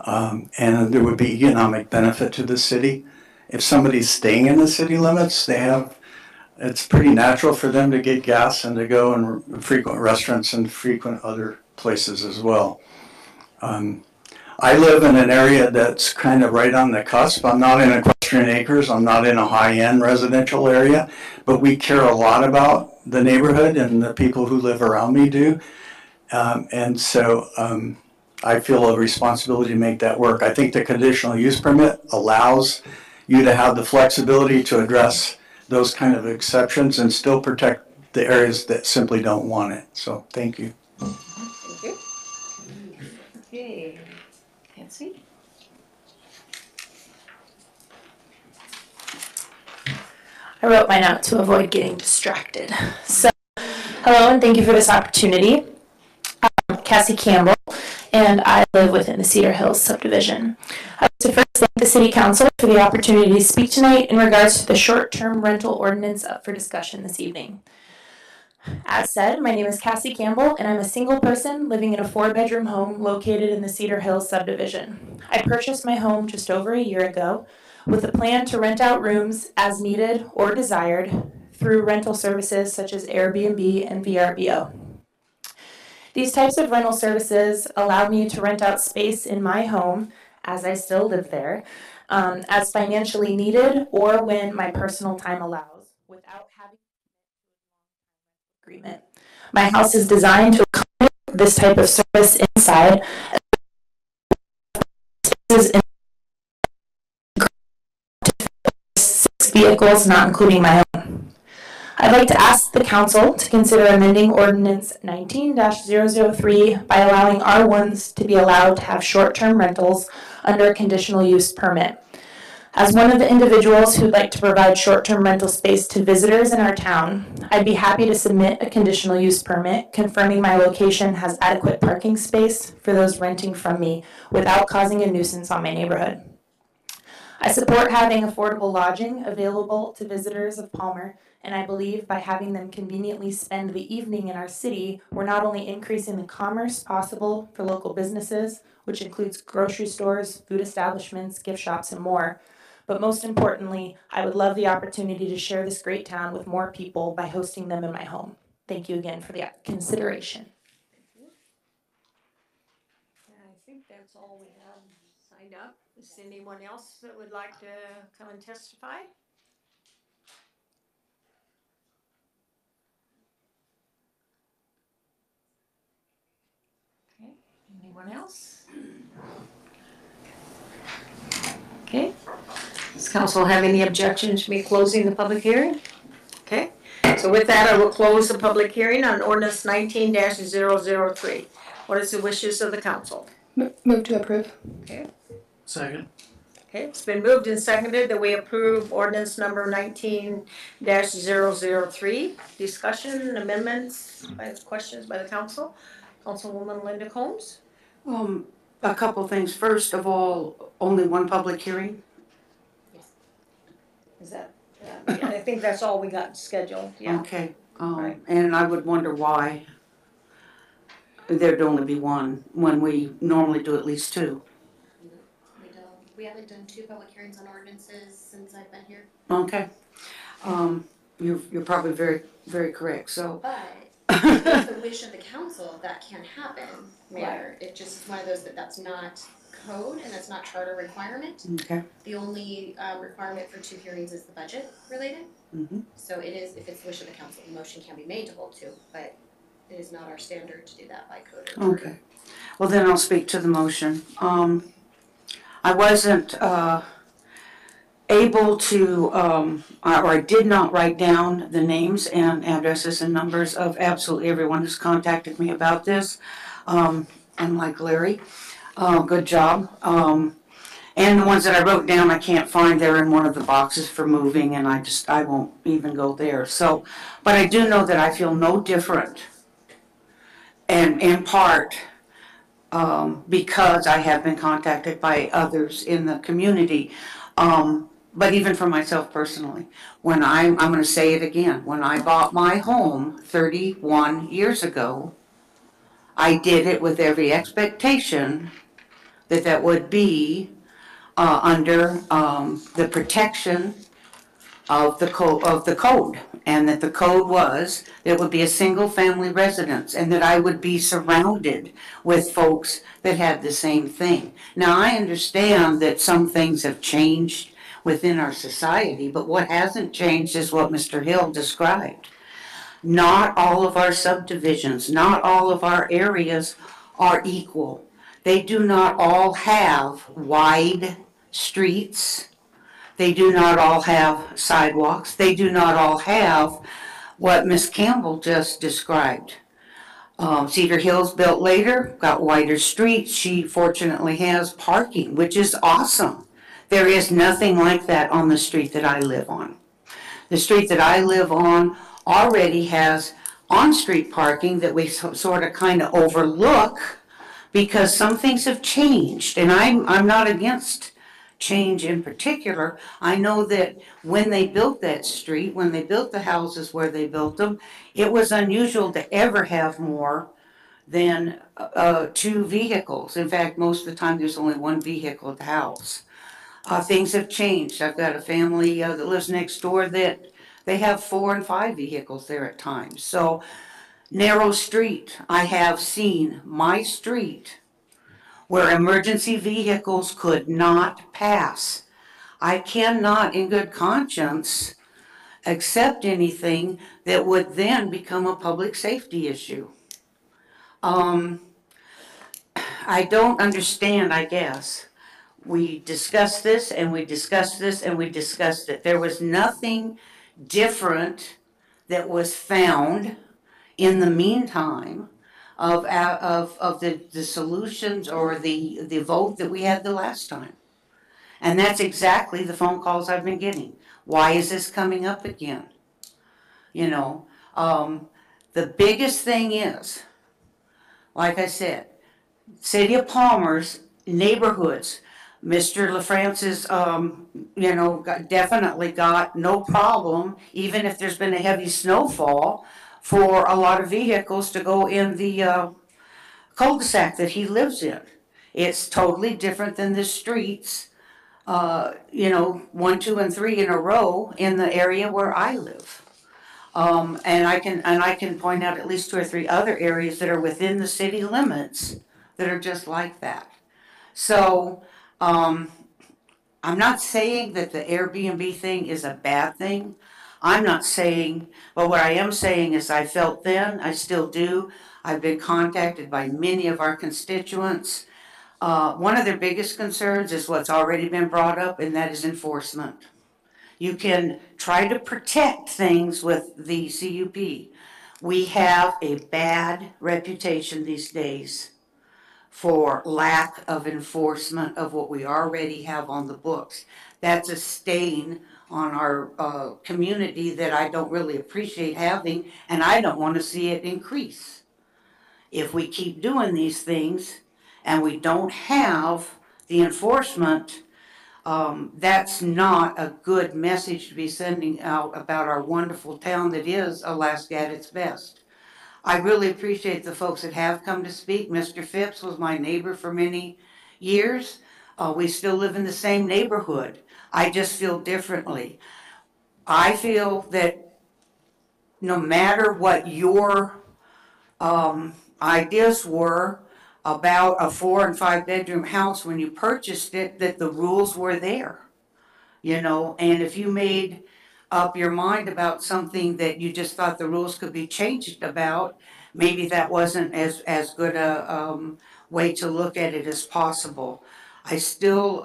And there would be economic benefit to the city. If somebody's staying in the city limits, it's pretty natural for them to get gas and to go and frequent restaurants and frequent other places as well. I live in an area that's kind of right on the cusp. I'm not in Equestrian Acres. I'm not in a high-end residential area, but we care a lot about the neighborhood, and the people who live around me do. And so I feel a responsibility to make that work. I think the conditional use permit allows you to have the flexibility to address those kind of exceptions and still protect the areas that simply don't want it. So thank you. Thank you. Okay, Nancy? I wrote mine out to avoid getting distracted. So, hello and thank you for this opportunity. I'm Cassie Campbell, and I live within the Cedar Hills subdivision. I want to first thank the City Council for the opportunity to speak tonight in regards to the short-term rental ordinance up for discussion this evening. As said, my name is Cassie Campbell, and I'm a single person living in a 4-bedroom home located in the Cedar Hills subdivision. I purchased my home just over a year ago with a plan to rent out rooms as needed or desired through rental services such as Airbnb and VRBO. These types of rental services allow me to rent out space in my home, as I still live there, as financially needed or when my personal time allows, without having agreement. My house is designed to accommodate this type of service inside. Vehicles, not including my own. I'd like to ask the council to consider amending ordinance 19-003 by allowing R1s to be allowed to have short-term rentals under a conditional use permit. As one of the individuals who'd like to provide short-term rental space to visitors in our town, I'd be happy to submit a conditional use permit confirming my location has adequate parking space for those renting from me without causing a nuisance on my neighborhood. I support having affordable lodging available to visitors of Palmer, and I believe by having them conveniently spend the evening in our city, we're not only increasing the commerce possible for local businesses, which includes grocery stores, food establishments, gift shops, and more, but most importantly, I would love the opportunity to share this great town with more people by hosting them in my home. Thank you again for the consideration. I think that's all we have signed up. Is anyone else that would like to come and testify? Okay, anyone else? Okay, does council have any objections to me closing the public hearing? Okay, so with that, I will close the public hearing on ordinance 19-003. What is the wishes of the council? Move to approve. Okay. Second. Okay, it's been moved and seconded that we approve ordinance number 19-003. Discussion, amendments, questions by the council. Councilwoman Linda Combs. A couple things. First of all, only one public hearing. Is that, I think that's all we got scheduled, yeah. Okay. And I would wonder why there'd only be one when we normally do at least two. We haven't done 2 public hearings on ordinances since I've been here. Okay. You're probably very, very correct. So. But if it's the wish of the council, that can happen, Mayor. It just is one of those that's not code and that's not charter requirement. Okay. The only requirement for 2 hearings is the budget related. Mm-hmm. So it is, if it's the wish of the council, the motion can be made to hold 2, but it is not our standard to do that by code or charter. Okay. Well, then I'll speak to the motion. I wasn't able to, or I did not write down the names and addresses and numbers of absolutely everyone who's contacted me about this. Unlike Larry, good job. And the ones that I wrote down, I can't find. They're in one of the boxes for moving, and I won't even go there. So, but I do know that I feel no different, and in part because I have been contacted by others in the community. But even for myself personally, when I'm going to say it again, when I bought my home 31 years ago, I did it with every expectation that that would be under the protection of the code, and that the code was it would be a single family residence, and that I would be surrounded with folks that had the same thing. Now I understand that some things have changed within our society, but what hasn't changed is what Mr. Hill described. Not all of our subdivisions, not all of our areas are equal. They do not all have wide streets. They do not all have sidewalks. They do not all have what Ms. Campbell just described. Cedar Hills built later, got wider streets. She fortunately has parking, which is awesome. There is nothing like that on the street that I live on. The street that I live on already has on-street parking that we sort of kind of overlook because some things have changed, and I'm not against change in particular. I know that when they built that street, when they built the houses where they built them, it was unusual to ever have more than 2 vehicles. In fact, most of the time there's only 1 vehicle at the house. Things have changed. I've got a family that lives next door that they have 4 and 5 vehicles there at times. So, narrow street. I have seen my street where emergency vehicles could not pass. I cannot, in good conscience, accept anything that would then become a public safety issue. I don't understand, I guess. We discussed this and we discussed this and we discussed it. There was nothing different that was found in the meantime of the solutions or the vote that we had the last time. And that's exactly the phone calls I've been getting. Why is this coming up again? You know, the biggest thing is, like I said, City of Palmer's neighborhoods, Mr. LaFrance's, definitely got no problem, even if there's been a heavy snowfall, for a lot of vehicles to go in the cul-de-sac that he lives in. It's totally different than the streets, 1, 2, and 3 in a row in the area where I live. And I can point out at least 2 or 3 other areas that are within the city limits that are just like that. So, I'm not saying that the Airbnb thing is a bad thing. I'm not saying, but what I am saying is I felt then, I still do. I've been contacted by many of our constituents. One of their biggest concerns is what's already been brought up, and that is enforcement. You can try to protect things with the CUP. We have a bad reputation these days for lack of enforcement of what we already have on the books. That's a stain on our community that I don't really appreciate having, and I don't want to see it increase. If we keep doing these things and we don't have the enforcement, that's not a good message to be sending out about our wonderful town that is Alaska at its best. I really appreciate the folks that have come to speak. Mr. Phipps was my neighbor for many years. We still live in the same neighborhood. I just feel differently. I feel that no matter what your ideas were about a 4 and 5 bedroom house when you purchased it, that the rules were there, and if you made up your mind about something that you just thought the rules could be changed about, maybe that wasn't as good a way to look at it as possible. I still,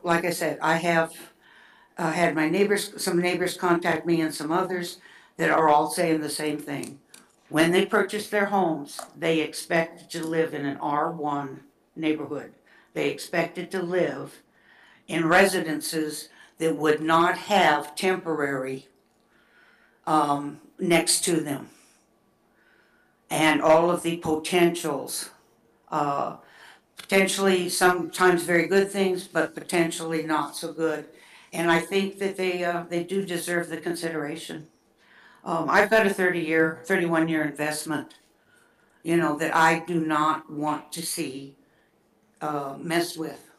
like I said, I have had some neighbors contact me and some others that are all saying the same thing. When they purchased their homes, they expected to live in an R1 neighborhood. They expected to live in residences that would not have temporary next to them. And all of the potentials, potentially sometimes very good things, but potentially not so good. And I think that they do deserve the consideration. I've got a 31-year investment, you know, that I do not want to see messed with.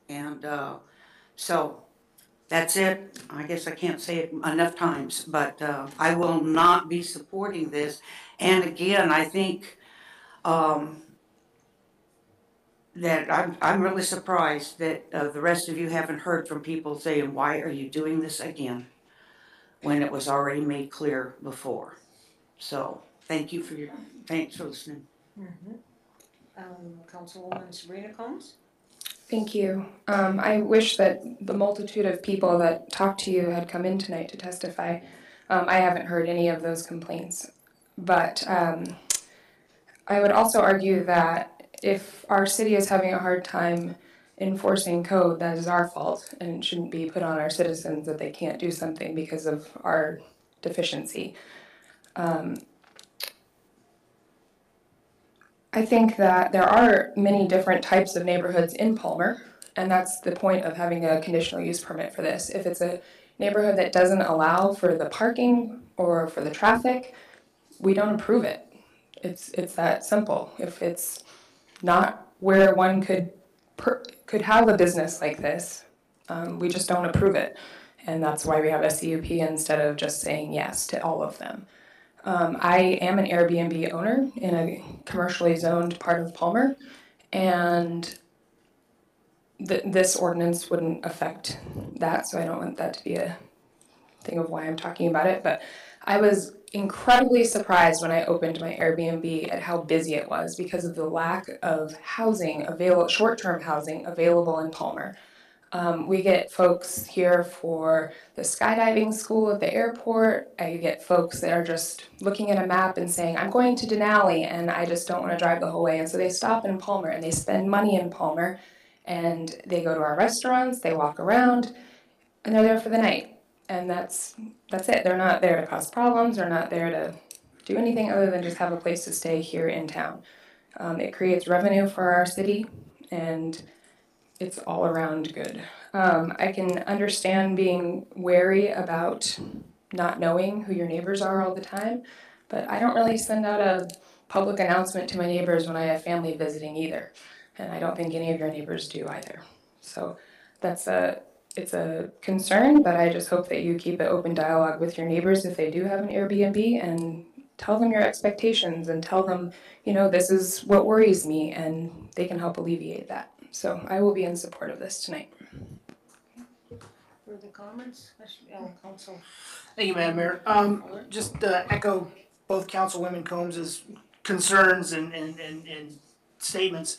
And so that's it. I guess I can't say it enough times, but I will not be supporting this. And again, I think that I'm really surprised that the rest of you haven't heard from people saying, why are you doing this again? When it was already made clear before. So thank you for thanks for listening. Councilwoman Sabrina Combs? Thank you. I wish that the multitude of people that talked to you had come in tonight to testify. I haven't heard any of those complaints. But I would also argue that if our city is having a hard time enforcing code, that is our fault, and it shouldn't be put on our citizens that they can't do something because of our deficiency. I think that there are many different types of neighborhoods in Palmer, and that's the point of having a conditional use permit for this. If it's a neighborhood that doesn't allow for the parking or for the traffic, we don't approve it. It's that simple. If it's not where one could have a business like this, we just don't approve it. And that's why we have a CUP instead of just saying yes to all of them. I am an Airbnb owner in a commercially zoned part of Palmer, and this ordinance wouldn't affect that, so I don't want that to be a thing of why I'm talking about it. But I was incredibly surprised when I opened my Airbnb at how busy it was because of the lack of housing available, short-term housing available in Palmer. We get folks here for the skydiving school at the airport. I get folks that are just looking at a map and saying, I'm going to Denali and I just don't want to drive the whole way. And so they stop in Palmer and they spend money in Palmer and they go to our restaurants, they walk around, and they're there for the night. And that's it. They're not there to cause problems. They're not there to do anything other than just have a place to stay here in town. It creates revenue for our city, and it's all around good. I can understand being wary about not knowing who your neighbors are all the time, but I don't really send out a public announcement to my neighbors when I have family visiting either. And I don't think any of your neighbors do either. So it's a concern, but I just hope that you keep an open dialogue with your neighbors if they do have an Airbnb, and tell them your expectations and tell them, you know, this is what worries me, and they can help alleviate that. So I will be in support of this tonight. Further comments? Council. Thank you, Madam Mayor. Just echo both Councilwoman Combs' concerns and statements.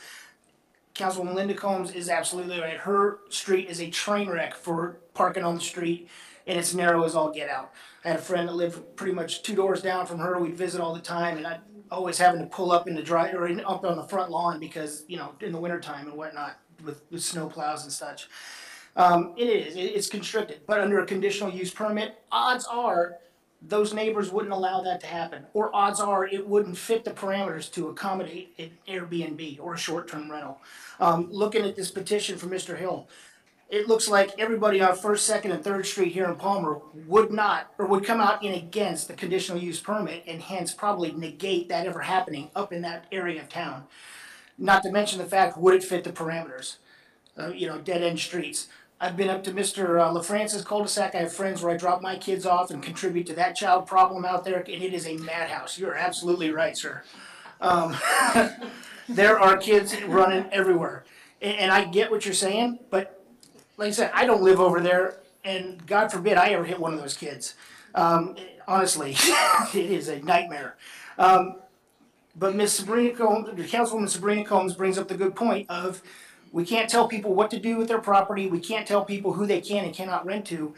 Councilwoman Linda Combs is absolutely right. Her street is a train wreck for parking on the street, and it's narrow as all get out. I had a friend that lived pretty much 2 doors down from her. We'd visit all the time, and I'd always having to pull up in the up on the front lawn because, you know, in the wintertime and whatnot with snow plows and such. It's constricted, but under a conditional use permit, odds are those neighbors wouldn't allow that to happen, or odds are it wouldn't fit the parameters to accommodate an Airbnb or a short-term rental. Looking at this petition from Mr. Hill, it looks like everybody on 1st, 2nd, and 3rd Street here in Palmer would come out in against the conditional use permit, and hence probably negate that ever happening up in that area of town. Not to mention the fact, would it fit the parameters? Dead-end streets. I've been up to Mr. LaFrancis cul-de-sac. I have friends where I drop my kids off and contribute to that child problem out there, and it is a madhouse. You're absolutely right, sir. There are kids running everywhere. And I get what you're saying, but like I said, I don't live over there, and God forbid I ever hit one of those kids. Honestly, it is a nightmare. But Ms. Sabrina Combs, Councilwoman Sabrina Combs brings up the good point of, we can't tell people what to do with their property. We can't tell people who they can and cannot rent to.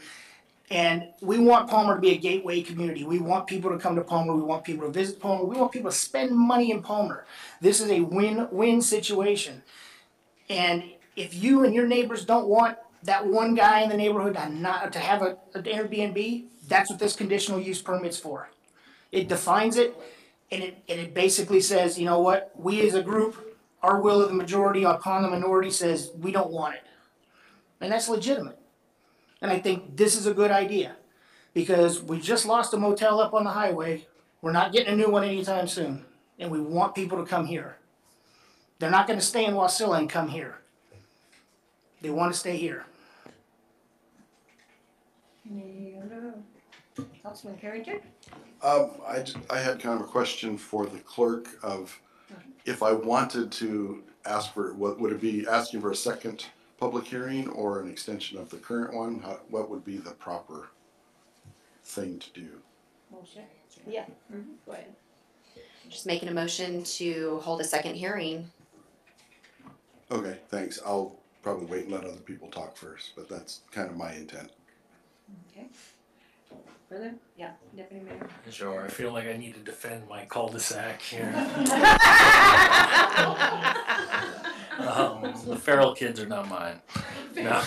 And we want Palmer to be a gateway community. We want people to come to Palmer. We want people to visit Palmer. We want people to spend money in Palmer. This is a win-win situation. And if you and your neighbors don't want that one guy in the neighborhood to have an Airbnb, that's what this conditional use permit's for. It defines it, and it basically says, you know what, we as a group, our will of the majority upon the minority says we don't want it. And that's legitimate. And I think this is a good idea, because we just lost a motel up on the highway. We're not getting a new one anytime soon, and we want people to come here. They're not gonna stay in Wasilla and come here. They wanna stay here. Councilman Carrington? I had kind of a question for the clerk of, if I wanted to ask for, what would it be, asking for a second public hearing or an extension of the current one? What would be the proper thing to do? Yeah, go ahead. Just making a motion to hold a second hearing. Okay, thanks. I'll probably wait and let other people talk first, but that's kind of my intent. Okay. Further? Yeah, Deputy Mayor. Sure, I feel like I need to defend my cul-de-sac here. The feral kids are not mine. No.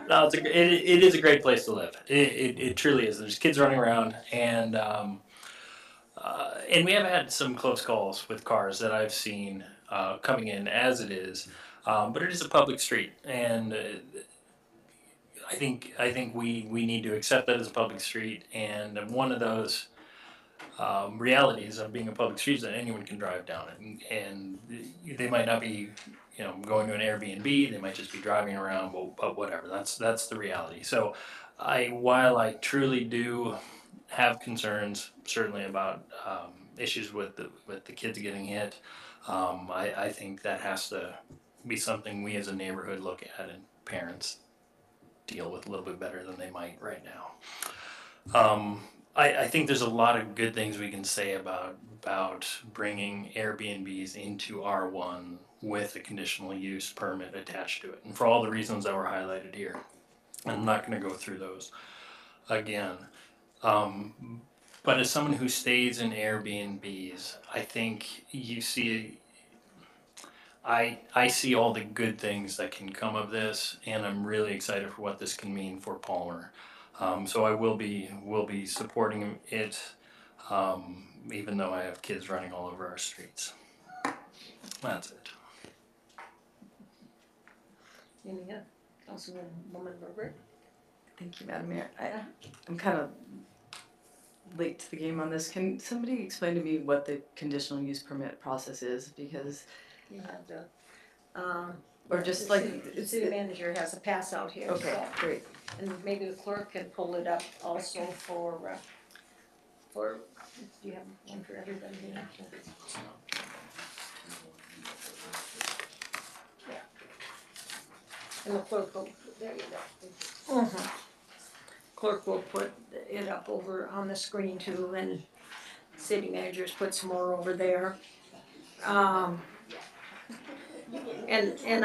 No, it is a great place to live. It truly is. There's kids running around, and we have had some close calls with cars that I've seen coming in as it is, but it is a public street, and I think we need to accept that as a public street, and one of those realities of being a public street is that anyone can drive down it, and they might not be, going to an Airbnb. They might just be driving around, but whatever. That's the reality. So, while I truly do have concerns, certainly about issues with the kids getting hit, I think that has to be something we as a neighborhood look at, and parents deal with a little bit better than they might right now. I think there's a lot of good things we can say about bringing Airbnbs into R1 with a conditional use permit attached to it, and for all the reasons that were highlighted here. I'm not going to go through those again. But as someone who stays in Airbnbs, I think you see, I see all the good things that can come of this, and I'm really excited for what this can mean for Palmer. So I will be supporting it, even though I have kids running all over our streets. That's it. Any other? Councilwoman Robert? Thank you, Madam Mayor. I'm kind of late to the game on this. Can somebody explain to me what the conditional use permit process is? Because you have the, or just the city manager has a pass out here. Okay, so. great. And maybe the clerk can pull it up also for, do you have one for everybody here? Yeah. And the clerk will, there you go. Clerk will put it up over on the screen too, and city managers put some more over there. And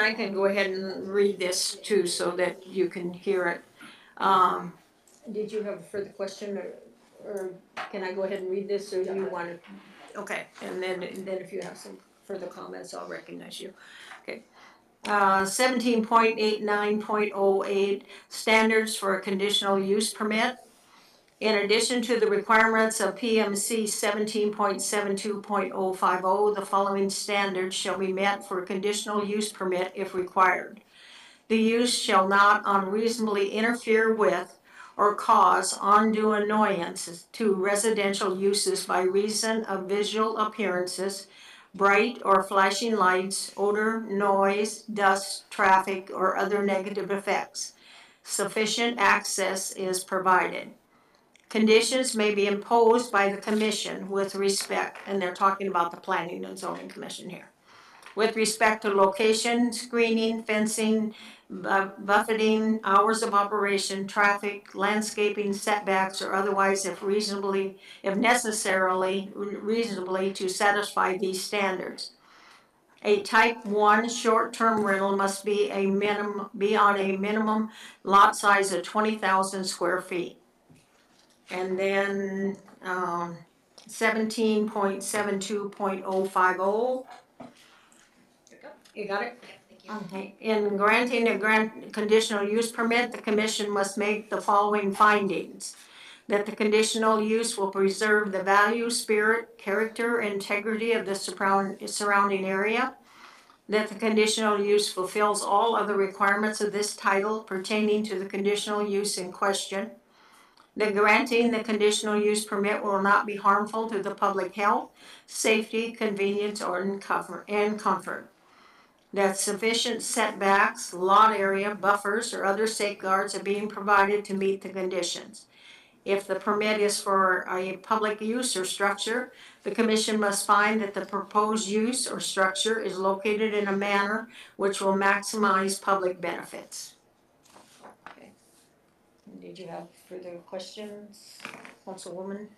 I can go ahead and read this too so that you can hear it. Did you have a further question, or can I go ahead and read this, or do you want to? Okay, and then if you have some further comments, I'll recognize you. Okay. 17.89.08 standards for a conditional use permit. In addition to the requirements of PMC 17.72.050, the following standards shall be met for a conditional use permit if required. The use shall not unreasonably interfere with or cause undue annoyance to residential uses by reason of visual appearances, bright or flashing lights, odor, noise, dust, traffic, or other negative effects. Sufficient access is provided. Conditions may be imposed by the commission with respect, and they're talking about the Planning and Zoning Commission here, with respect to location, screening, fencing, buffeting, hours of operation, traffic, landscaping, setbacks, or otherwise if necessarily reasonably to satisfy these standards. A type 1 short-term rental must be on a minimum lot size of 20,000 square feet. And then 17.72.050 You got it? Okay. In granting a conditional use permit, the commission must make the following findings. That the conditional use will preserve the value, spirit, character, and integrity of the surrounding area. That the conditional use fulfills all other requirements of this title pertaining to the conditional use in question. That granting the conditional use permit will not be harmful to the public health, safety, convenience, or comfort. That sufficient setbacks, lot area, buffers, or other safeguards are being provided to meet the conditions. If the permit is for a public use or structure, the commission must find that the proposed use or structure is located in a manner which will maximize public benefits. Okay. Did you have further questions, Councilwoman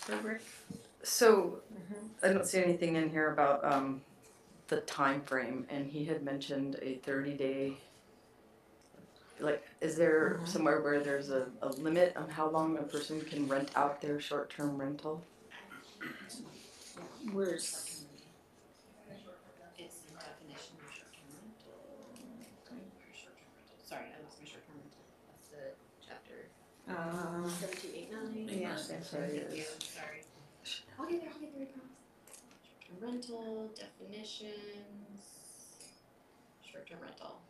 Herbert? So, I don't see anything in here about the time frame, and he had mentioned a 30-day. Like, is there somewhere where there's a limit on how long a person can rent out their short-term rental? Where's? It's the definition of short-term rental. Short-term rental. Sorry, I lost my short-term rental. That's the chapter. 7289. Yes, that's Thank right. you. Sorry. I'll get there. I promise. Short-term rental definitions. Short-term rental.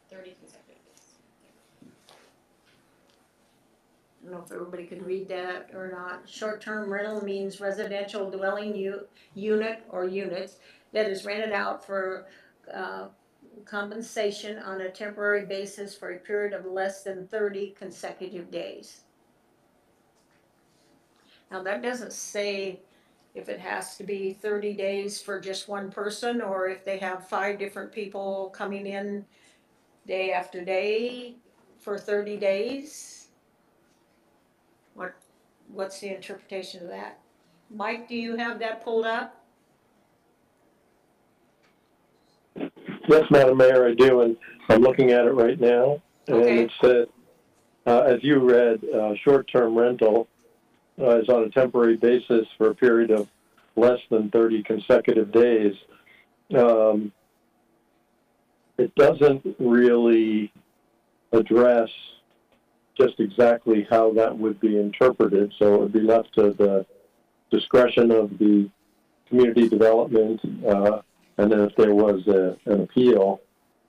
30 consecutive days. I don't know if everybody could read that or not. Short-term rental means residential dwelling unit or units that is rented out for compensation on a temporary basis for a period of less than 30 consecutive days. Now that doesn't say if it has to be 30 days for just one person or if they have 5 different people coming in day after day for 30 days. What's the interpretation of that? Mike, do you have that pulled up? Yes, Madam Mayor, I do, and I'm looking at it right now. And Okay. it says, as you read, short-term rental is on a temporary basis for a period of less than 30 consecutive days. It doesn't really address just exactly how that would be interpreted, so it would be left to the discretion of the community development, and then if there was an appeal,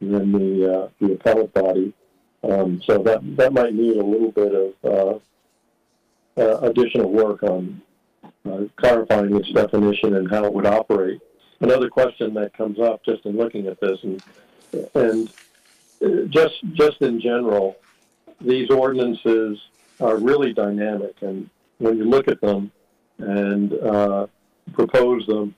then the appellate body. So that might need a little bit of additional work on clarifying its definition and how it would operate. Another question that comes up just in looking at this, and just in general, these ordinances are really dynamic, and when you look at them and propose them,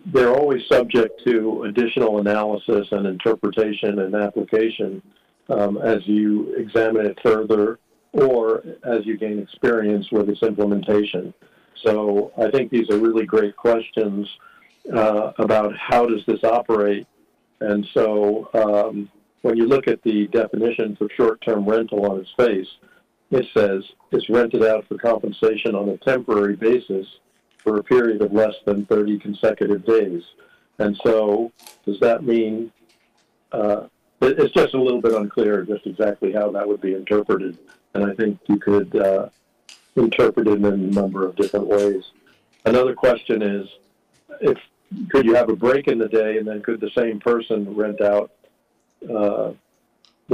they're always subject to additional analysis and interpretation and application as you examine it further or as you gain experience with its implementation. So I think these are really great questions about how does this operate. And so when you look at the definition for short-term rental on its face, it says it's rented out for compensation on a temporary basis for a period of less than 30 consecutive days. And so does that mean, it's just a little bit unclear just exactly how that would be interpreted. And I think you could interpret it in a number of different ways. Another question is, could you have a break in the day and then could the same person rent out the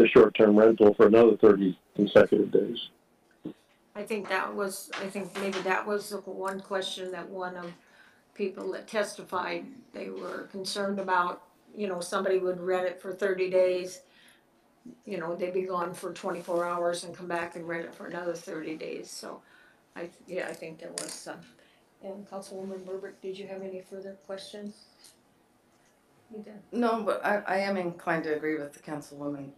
short-term rental for another 30 consecutive days? I think maybe that was the one question that one of people that testified, they were concerned about, somebody would rent it for 30 days, they'd be gone for 24 hours and come back and rent it for another 30 days. So I think there was some. And Councilwoman Burbach, did you have any further questions? You did. No, but I am inclined to agree with the Councilwoman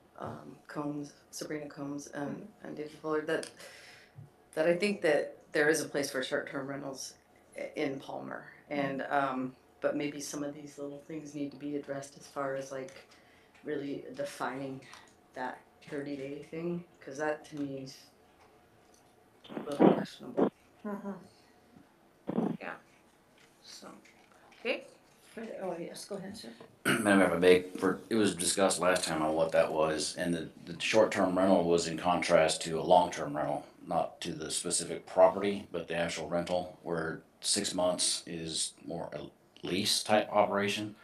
Combs, Sabrina Combs, and David Fuller that I think that there is a place for short-term rentals in Palmer, and but maybe some of these little things need to be addressed as far as like really defining that 30-day thing, because that to me is a little questionable. Yeah. So, okay. Oh, yes, go ahead, sir. Madam Mayor, if I may, it was discussed last time on what that was, and the short-term rental was in contrast to a long-term rental, not to the specific property, but the actual rental, where 6 months is more a lease type operation.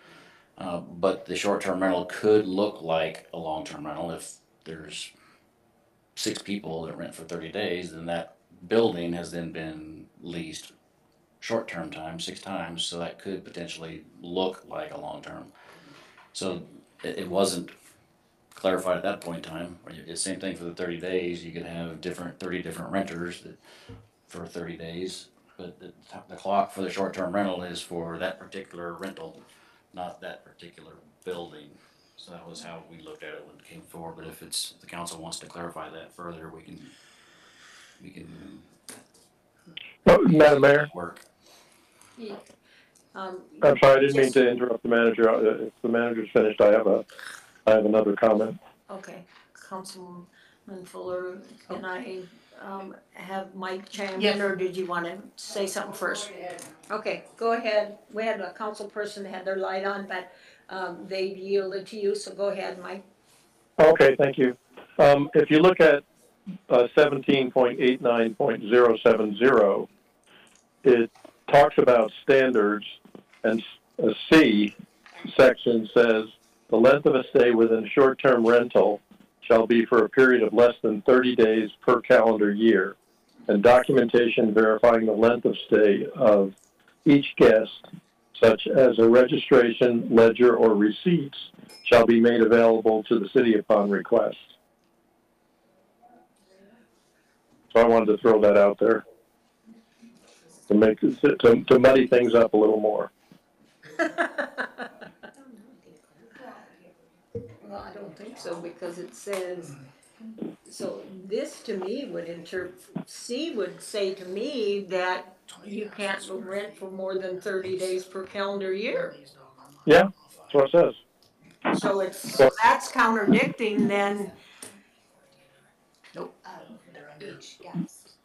But the short-term rental could look like a long-term rental. If there's 6 people that rent for 30 days, then that building has then been leased short-term time 6 times, so that could potentially look like a long-term. So it wasn't clarified at that point in time. It's the same thing for the 30 days. You could have 30 different renters for 30 days, but the clock for the short-term rental is for that particular rental, not that particular building. So that was how we looked at it when it came forward. But if the council wants to clarify that further, we can Madam Mayor? work. Yeah. I'm sorry, I didn't mean to interrupt the manager. If the manager's finished, I have another comment. Okay, Councilman Fuller, can I have Mike chime Yes. in, or did you want to say something first? Okay, go ahead. We had a council person that had their light on, but they yielded to you, so go ahead, Mike. Okay, thank you. If you look at 17.89.070, it talks about standards, and a C section says the length of a stay within a short-term rental shall be for a period of less than 30 days per calendar year, and documentation verifying the length of stay of each guest, such as a registration, ledger, or receipts, shall be made available to the city upon request. So I wanted to throw that out there to muddy things up a little more. Well, I don't think so, because it says, so this to me would C would say to me that you can't rent for more than 30 days per calendar year. Yeah, that's what it says. So that's contradicting then. Nope. Each guest.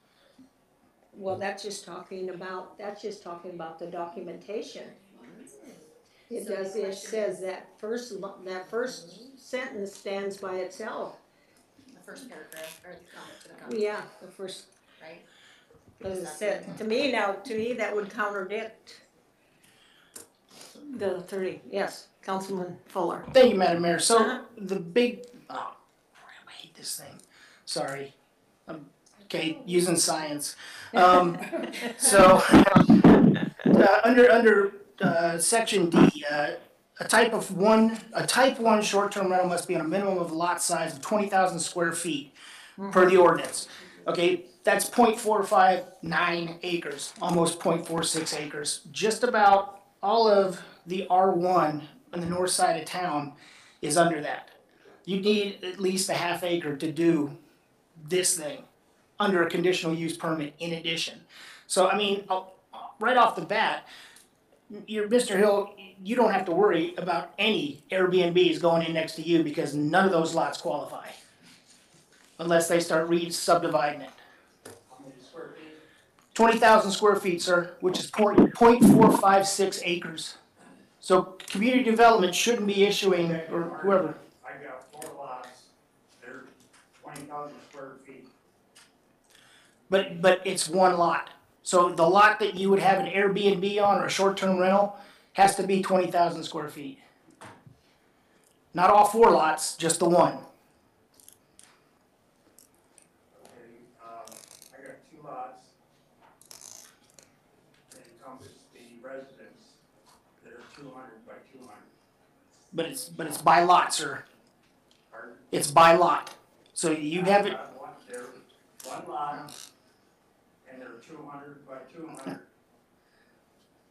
Well, that's just talking about the documentation. It says that first sentence stands by itself. The first paragraph, or the comment to the comment. Yeah, the first, Right? as it said, to me that would contradict the 30, yes, Councilman Fuller. Thank you, Madam Mayor. So the big, oh, crap, I hate this thing. Sorry. Okay, using science. Under section D, a type 1 short-term rental must be on a minimum of lot size of 20,000 square feet per the ordinance. Okay, that's 0.459 acres, almost 0.46 acres. Just about all of the R1 on the north side of town is under that. You need at least a half acre to do this thing under a conditional use permit in addition. So, I mean, right off the bat, Mr. Hill, you don't have to worry about any Airbnbs going in next to you, because none of those lots qualify. Unless they start subdividing it. 20,000 square feet, sir, which is 0.456 acres. So community development shouldn't be issuing, or whoever. I got 4 lots, they're 20,000 square feet. But it's one lot. So the lot that you would have an Airbnb on or a short-term rental has to be 20,000 square feet. Not all 4 lots, just the one. Okay, I got 2 lots that encompass the residents that are 200 by 200. But it's by lot, sir. Pardon? It's by lot. So you have it. They're 1 lot, and they're 200 by 200.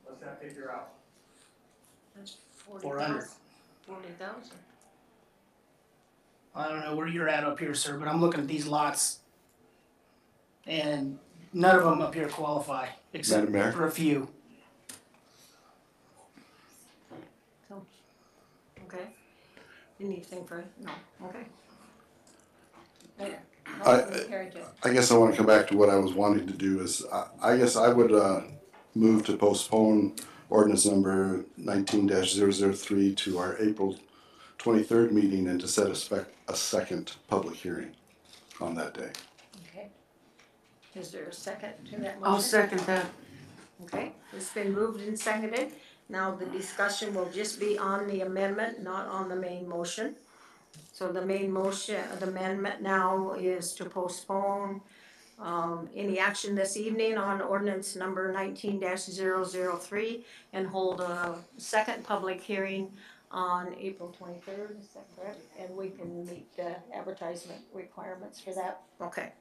What's that figure out? That's 400. 40,000. I don't know where you're at up here, sir, but I'm looking at these lots, and none of them up here qualify, except Madam Mayor? for a few. So, okay. Anything for, no, okay. I guess I want to come back to what I was wanting to do is, I guess I would move to postpone ordinance number 19-003 to our April 23rd meeting and to set a second public hearing on that day. Okay. Is there a second to that motion? I'll second that. Okay, it's been moved and seconded. Now the discussion will just be on the amendment, not on the main motion. So the main motion, the amendment now is to postpone any action this evening on ordinance number 19-003 and hold a second public hearing on April 23rd, is that correct? And we can meet the advertisement requirements for that. Okay.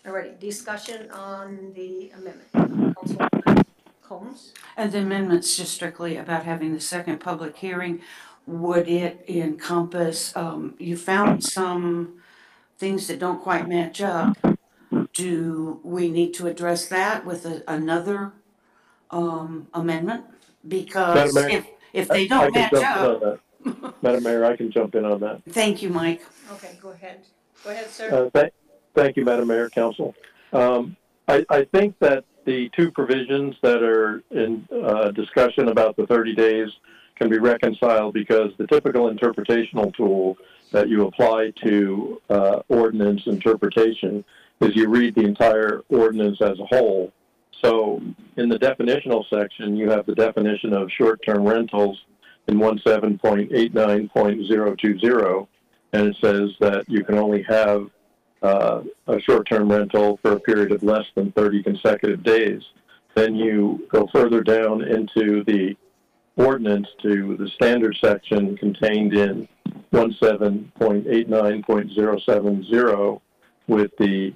Alrighty, discussion on the amendment. Councilwoman Combs? And the amendment's just strictly about having the second public hearing. Would it encompass, you found some things that don't quite match up. Do we need to address that with another amendment? Because Madam Mayor, if they I don't can match jump in up. on that. Madam Mayor, I can jump in on that. Thank you, Mike. Okay, go ahead. Go ahead, sir. Thank you, Madam Mayor, Council. I think that the two provisions that are in discussion about the 30 days can be reconciled because the typical interpretational tool that you apply to ordinance interpretation is you read the entire ordinance as a whole. So in the definitional section, you have the definition of short-term rentals in 17.89.020, and it says that you can only have a short-term rental for a period of less than 30 consecutive days. Then you go further down into the ordinance to the standard section contained in 17.89.070 with the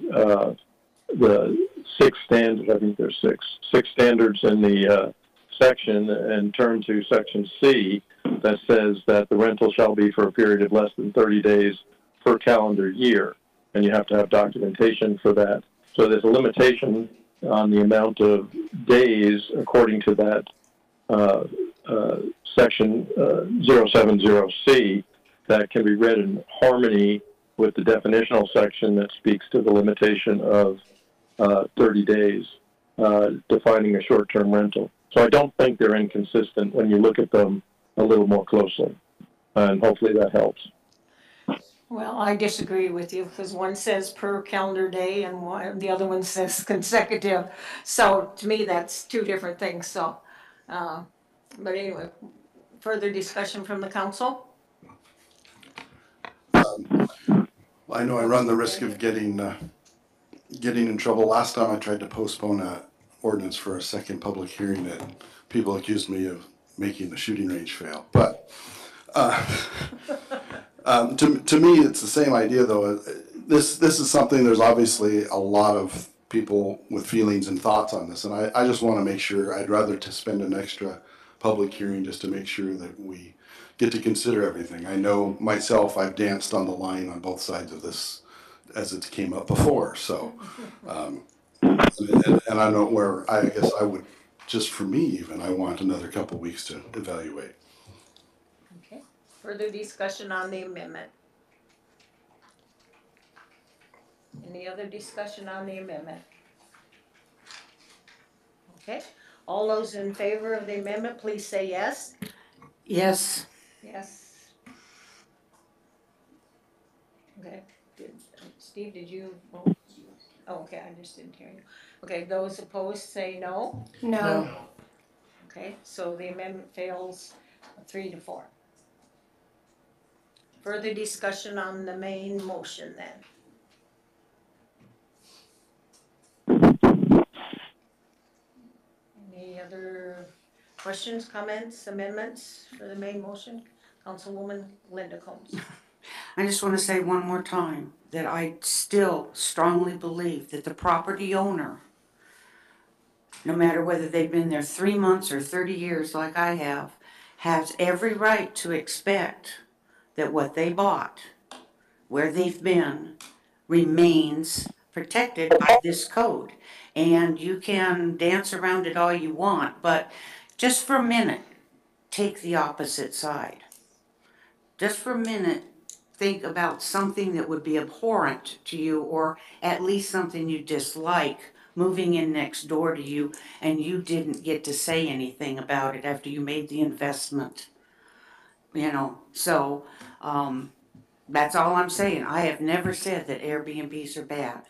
six standards. I think there's six standards in the section, and turn to section C that says that the rental shall be for a period of less than 30 days per calendar year, and you have to have documentation for that. So there's a limitation on the amount of days according to that section 070C that can be read in harmony with the definitional section that speaks to the limitation of 30 days defining a short-term rental. So I don't think they're inconsistent when you look at them a little more closely, and hopefully that helps. Well, I disagree with you because one says per calendar day and the other one says consecutive. So to me, that's two different things. So, but anyway, further discussion from the council? I know I run the risk of getting in trouble. Last time I tried to postpone a ordinance for a second public hearing that people accused me of making the shooting range fail. But to me, it's the same idea though. This is something, there's obviously a lot of people with feelings and thoughts on this, and I just want to make sure, I'd rather to spend an extra public hearing just to make sure that we get to consider everything. I know myself, I've danced on the line on both sides of this as it came up before, so and I know where I guess I would, just for me even, I want another couple weeks to evaluate. Okay, further discussion on the amendment? Any other discussion on the amendment? Okay, all those in favor of the amendment, please say yes. Yes. Yes. Okay, Steve, did you vote? Oh, okay, I just didn't hear you. Okay, those opposed say no? No. Okay, so the amendment fails 3-4. Further discussion on the main motion then? Any other questions, comments, amendments for the main motion? Councilwoman Linda Combs. I just want to say one more time that I still strongly believe that the property owner, no matter whether they've been there 3 months or 30 years like I have, has every right to expect that what they bought, where they've been, remains protected by this code. And you can dance around it all you want, but just for a minute, take the opposite side. Just for a minute, think about something that would be abhorrent to you, or at least something you dislike moving in next door to you and you didn't get to say anything about it after you made the investment. You know, so, that's all I'm saying. I have never said that Airbnbs are bad.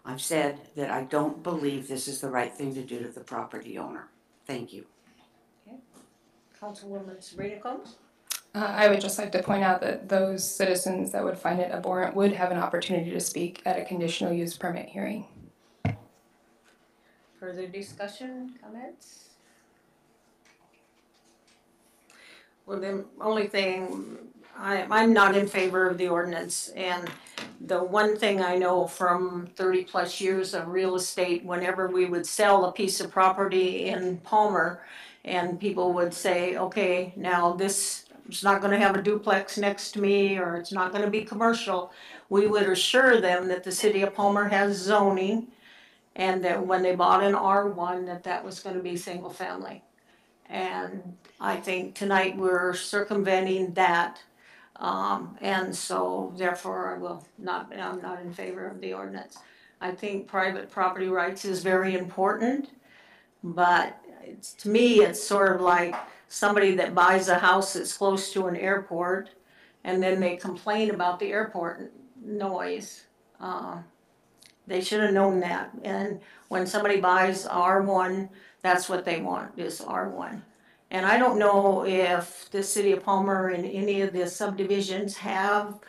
I've said that I don't believe this is the right thing to do to the property owner. Thank you. Councilwoman Sabrina Combs? I would just like to point out that those citizens that would find it abhorrent would have an opportunity to speak at a conditional use permit hearing. Further discussion, comments? Well, the only thing, I'm not in favor of the ordinance, and the one thing I know from 30+ years of real estate, whenever we would sell a piece of property in Palmer, and people would say, okay, now this is not gonna have a duplex next to me, or it's not gonna be commercial, we would assure them that the city of Palmer has zoning, and that when they bought an R1, that was gonna be single family. And I think tonight we're circumventing that. And so therefore I'm not in favor of the ordinance. I think private property rights is very important, but to me, it's sort of like somebody that buys a house that's close to an airport and then they complain about the airport noise. They should have known that. And when somebody buys R1, that's what they want, is R1. And I don't know if the city of Palmer and any of the subdivisions have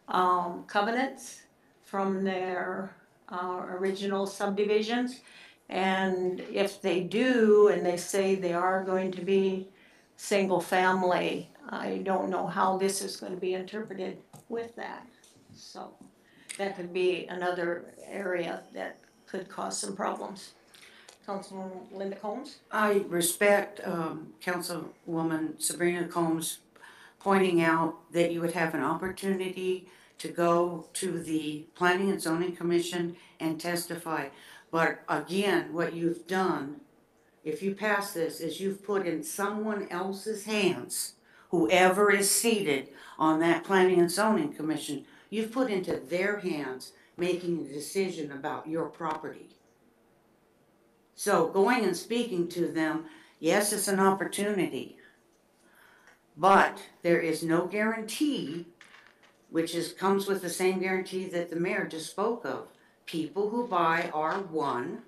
covenants from their original subdivisions. And if they do, and they say they are going to be single family, I don't know how this is going to be interpreted with that. So that could be another area that could cause some problems. Councilwoman Linda Combs? I respect Councilwoman Sabrina Combs pointing out that you would have an opportunity to go to the Planning and Zoning Commission and testify. But again, what you've done, if you pass this, is you've put in someone else's hands, whoever is seated on that Planning and Zoning Commission, you've put into their hands making a decision about your property. So going and speaking to them, yes, it's an opportunity, but there is no guarantee, which comes with the same guarantee that the mayor just spoke of. People who buy R1,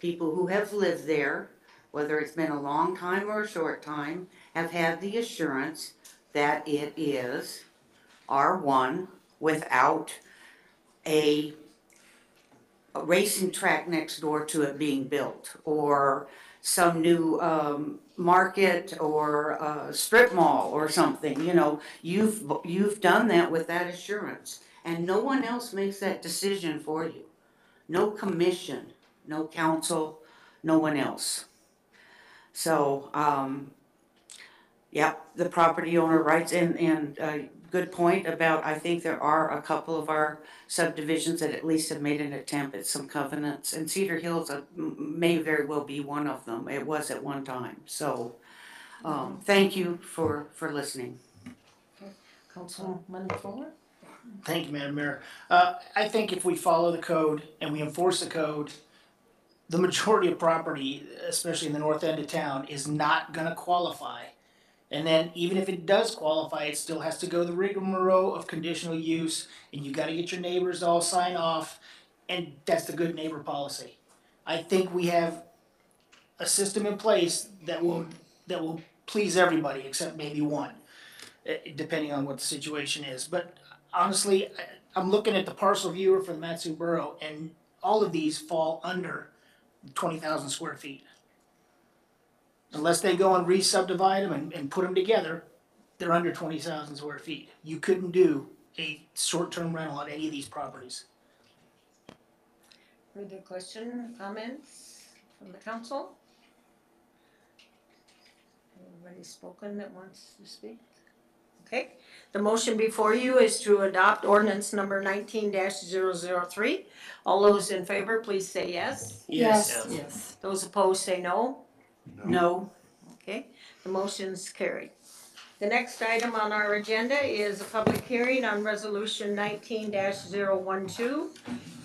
people who have lived there, whether it's been a long time or a short time, have had the assurance that it is R1 without a racing track next door to it being built, or some new market or strip mall or something. You know, you've done that with that assurance, and no one else makes that decision for you. No commission, no council, no one else. So, yeah, the property owner rights, and good point about, I think there are a couple of our subdivisions that at least have made an attempt at some covenants, and Cedar Hills may very well be one of them. It was at one time. So, thank you for listening. Councilman Fuller? Thank you, Madam Mayor. I think if we follow the code and we enforce the code, the majority of property, especially in the north end of town, is not gonna qualify. And then even if it does qualify, it still has to go the rigmarole of conditional use, and you gotta get your neighbors to all sign off, and that's the good neighbor policy. I think we have a system in place that will please everybody except maybe one, depending on what the situation is. But honestly, I'm looking at the parcel viewer for the Mat-Su Borough, and all of these fall under 20,000 square feet. Unless they go and re-subdivide them and put them together, they're under 20,000 square feet. You couldn't do a short-term rental on any of these properties. Further question, comments from the council? Anybody spoken that wants to speak? Okay, the motion before you is to adopt ordinance number 19-003. All those in favor, please say yes. Yes. Those opposed say no. No. Okay, the motion's carried. The next item on our agenda is a public hearing on resolution 19-012,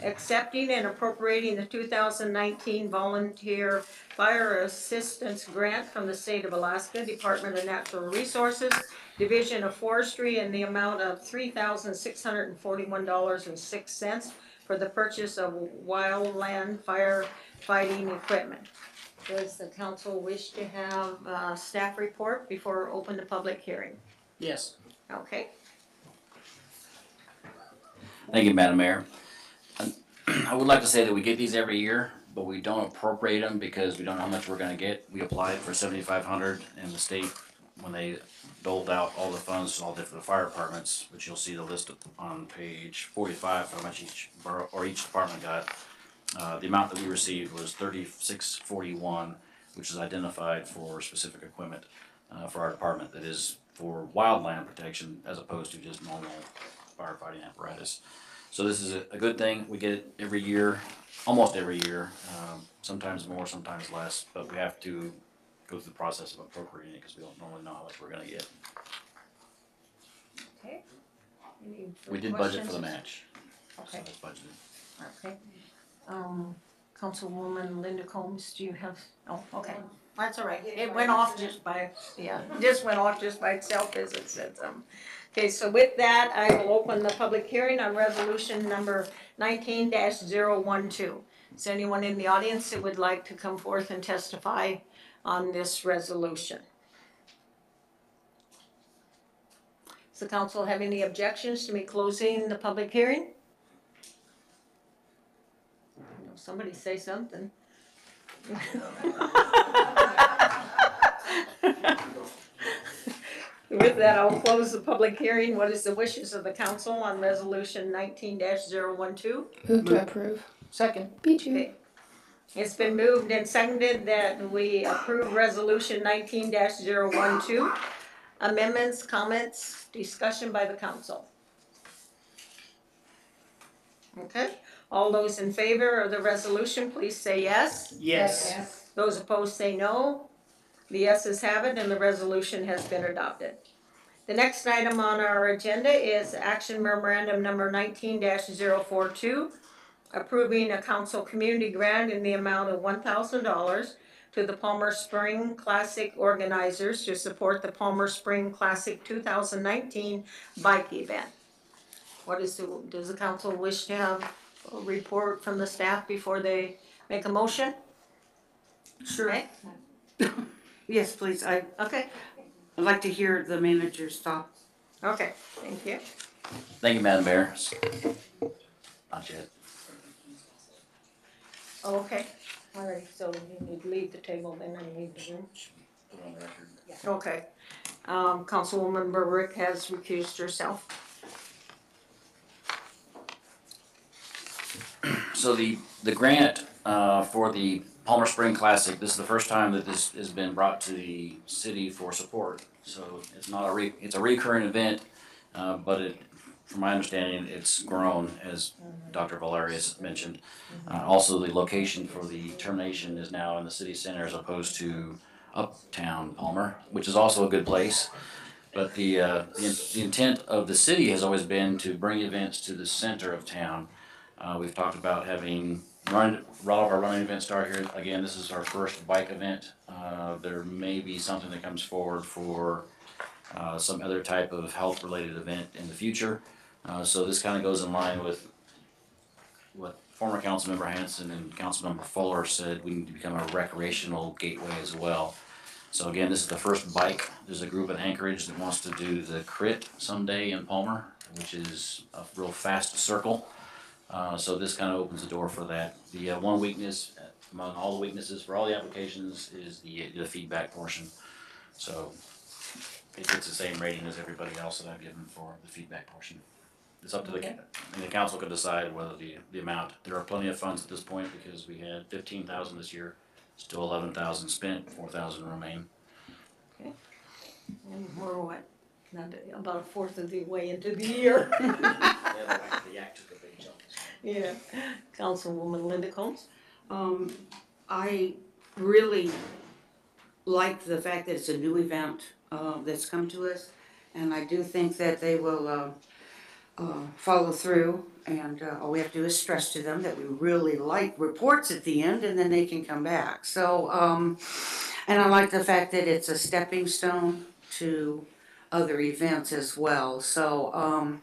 accepting and appropriating the 2019 volunteer fire assistance grant from the state of Alaska Department of Natural Resources, Division of Forestry, in the amount of $3,641.06 for the purchase of wildland firefighting equipment. Does the council wish to have a staff report before open the public hearing? Yes. Okay. Thank you, Madam Mayor. I would like to say that we get these every year, but we don't appropriate them because we don't know how much we're gonna get. We applied for $7,500 and the state, when they doled out all the funds, all different fire departments, which you'll see the list on page 45 for how much each borough or each department got. The amount that we received was $3641, which is identified for specific equipment for our department that is for wildland protection as opposed to just normal firefighting apparatus. So this is a good thing. We get it every year, almost every year, sometimes more, sometimes less, but we have to go through the process of appropriating it because we don't normally know how much we're gonna get. Okay. Any We did budget for the match. Okay. So it's budgeted. Okay. Councilwoman Linda Combs, do you have, oh, okay, that's all right. It went off just by, yeah, just went off just by itself as it said something. Okay, so with that, I will open the public hearing on resolution number 19-012. Is there anyone in the audience that would like to come forth and testify on this resolution? Does the council have any objections to me closing the public hearing? Somebody say something. With that, I'll close the public hearing. What is the wishes of the council on resolution 19-012? Move to approve. Second. Okay. It's been moved and seconded that we approve resolution 19-012. Amendments, comments, discussion by the council. Okay. All those in favor of the resolution, please say yes. Yes. Those opposed say no. The yeses have it and the resolution has been adopted. The next item on our agenda is action memorandum number 19-042, approving a council community grant in the amount of $1,000 to the Palmer Spring Classic organizers to support the Palmer Spring Classic 2019 bike event. Does the council wish to have a report from the staff before they make a motion? Sure. Okay. Yes, please. Okay. I'd like to hear the manager's thoughts. Okay, thank you. Thank you, Madam Mayor. Not yet. Oh, okay. All right, so you need to leave the table then and leave the room. Put it on the record. Okay. Councilwoman Burrick has recused herself. So the grant for the Palmer Spring Classic, this is the first time that this has been brought to the city for support. So it's not it's a recurring event, but from my understanding, it's grown, as Dr. Valerius mentioned. Also, the location for the termination is now in the city center as opposed to uptown Palmer, which is also a good place. But the intent of the city has always been to bring events to the center of town. We've talked about having a lot of our running events start here. Again, this is our first bike event. There may be something that comes forward for some other type of health-related event in the future. So this kind of goes in line with what former Councilmember Hanson and Councilmember Fuller said. We need to become a recreational gateway as well. So again, this is the first bike. There's a group in Anchorage that wants to do the Crit someday in Palmer, which is a real fast circle. So this kind of opens the door for that. The one weakness among all the weaknesses for all the applications is the feedback portion. So it gets the same rating as everybody else that I've given for the feedback portion. It's up to the council can decide whether the amount. There are plenty of funds at this point because we had 15,000 this year, still 11,000 spent, 4,000 remain. Okay. And we're what? About a fourth of the way into the year. Yeah. Councilwoman Linda Combs. I really like the fact that it's a new event. that's come to us. And I do think that they will follow through. And all we have to do is stress to them that we really like reports at the end, and then they can come back. So, and I like the fact that it's a stepping stone to other events as well. So,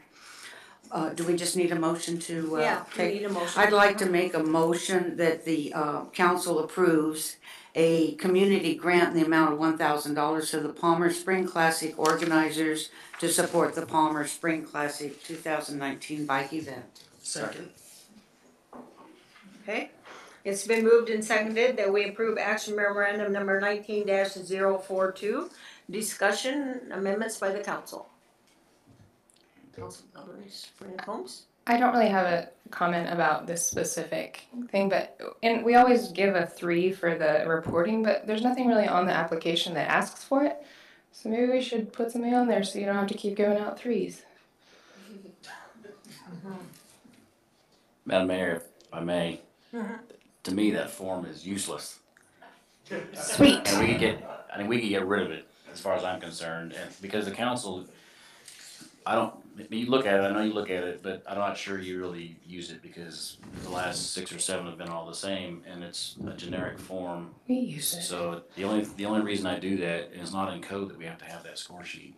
do we just need a motion to Yeah, we take? need a motion. I'd like to make a motion that the council approves a community grant in the amount of $1,000 to the Palmer Spring Classic organizers to support the Palmer Spring Classic 2019 bike event. Second. Okay, it's been moved and seconded that we approve action memorandum number 19-042, discussion amendments by the council. Councilmember Sabrina Combs? I don't really have a comment about this specific thing, and we always give a 3 for the reporting, but there's nothing really on the application that asks for it. So maybe we should put something on there so you don't have to keep giving out 3s. Madam Mayor, if I may, to me, that form is useless. Sweet. And I think we could get rid of it, as far as I'm concerned, and because the council, you look at it, I know you look at it, but I'm not sure you really use it because the last 6 or 7 have been all the same, and it's a generic form. We use it. So the only reason I do that is not in code that we have to have that score sheet.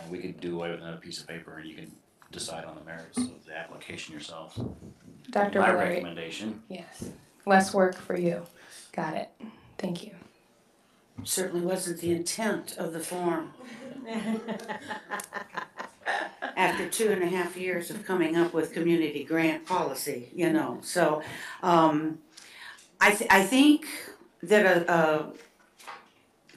We could do away with another piece of paper and you can decide on the merits of the application yourself. Dr. My Valeri. recommendation. Yes. Less work for you. Got it. Thank you. Certainly wasn't the intent of the form. After 2.5 years of coming up with community grant policy, so I think that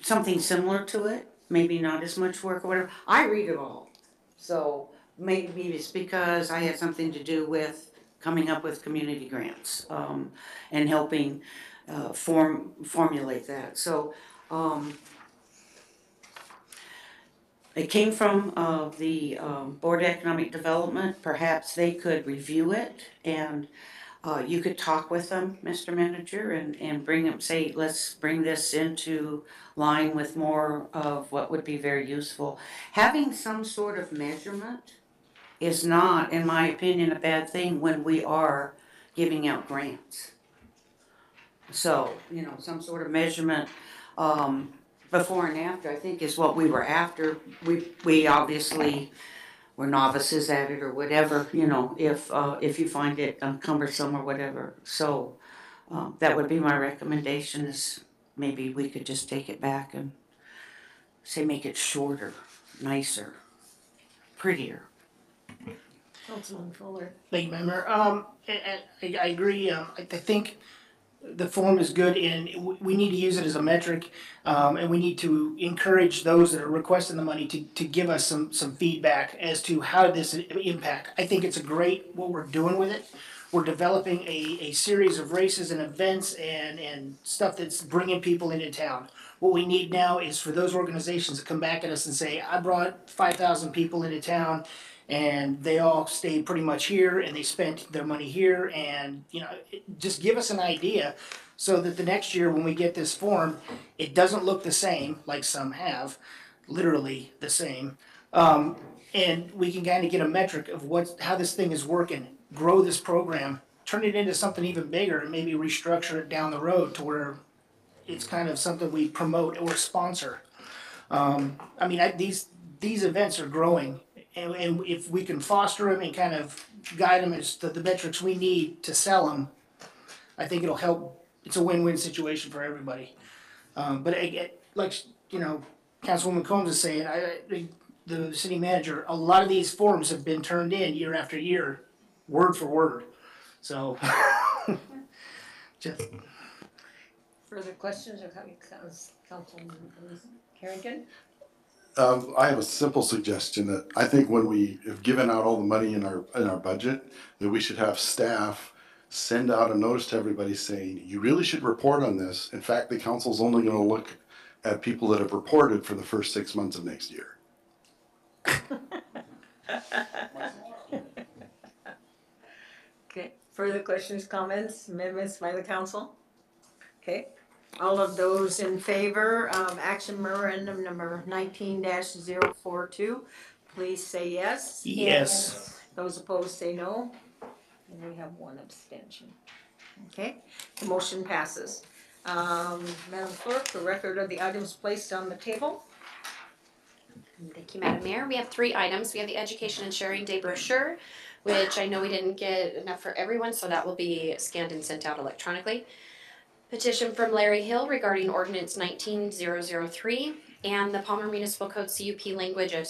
something similar to it, maybe not as much work or whatever. I read it all, so maybe it's because I had something to do with coming up with community grants and helping formulate that. So. It came from the Board of Economic Development. Perhaps they could review it and you could talk with them, Mr. Manager, and bring them, say, let's bring this into line with more of what would be very useful. Having some sort of measurement is not, in my opinion, a bad thing when we are giving out grants. So, some sort of measurement before and after, I think, is what we were after. We obviously were novices at it or whatever, if you find it cumbersome or whatever. So that would be my recommendation, is maybe we could just take it back and say make it shorter, nicer, prettier. Councilman Fuller. Thank you, Madam Mayor. I agree. I think the form is good, and we need to use it as a metric, and we need to encourage those that are requesting the money to give us some feedback as to how this impact. I think it's what we're doing with it. We're developing a series of races and events and stuff that's bringing people into town. What we need now is for those organizations to come back at us and say, I brought 5,000 people into town, and they all stayed pretty much here, and they spent their money here, and just give us an idea so that the next year when we get this form, it doesn't look the same like some have, literally the same, and we can kind of get a metric of how this thing is working, grow this program, turn it into something even bigger, and maybe restructure it down the road to where it's kind of something we promote or sponsor. These events are growing. And if we can foster them and kind of guide them as to the metrics we need to sell them, I think it'll help. It's a win-win situation for everybody. But like Councilwoman Combs is saying, the city manager, a lot of these forms have been turned in year after year, word for word. So, just Further questions or comments, Councilman Carrington? I have a simple suggestion that I think when we have given out all the money in our budget, that we should have staff send out a notice to everybody saying, you really should report on this. In fact, the council's only going to look at people that have reported for the first 6 months of next year. Okay, further questions, comments, amendments by the council? Okay, All of those in favor of action memorandum number 19-042, please say yes. Yes. Those opposed say no. And we have one abstention. Okay, the motion passes. Madam Clerk, the record of the items placed on the table. Thank you, Madam Mayor. We have 3 items. We have the Education and Sharing Day brochure, which I know we didn't get enough for everyone, so that will be scanned and sent out electronically. Petition from Larry Hill regarding ordinance 19003 and the Palmer Municipal Code CUP language of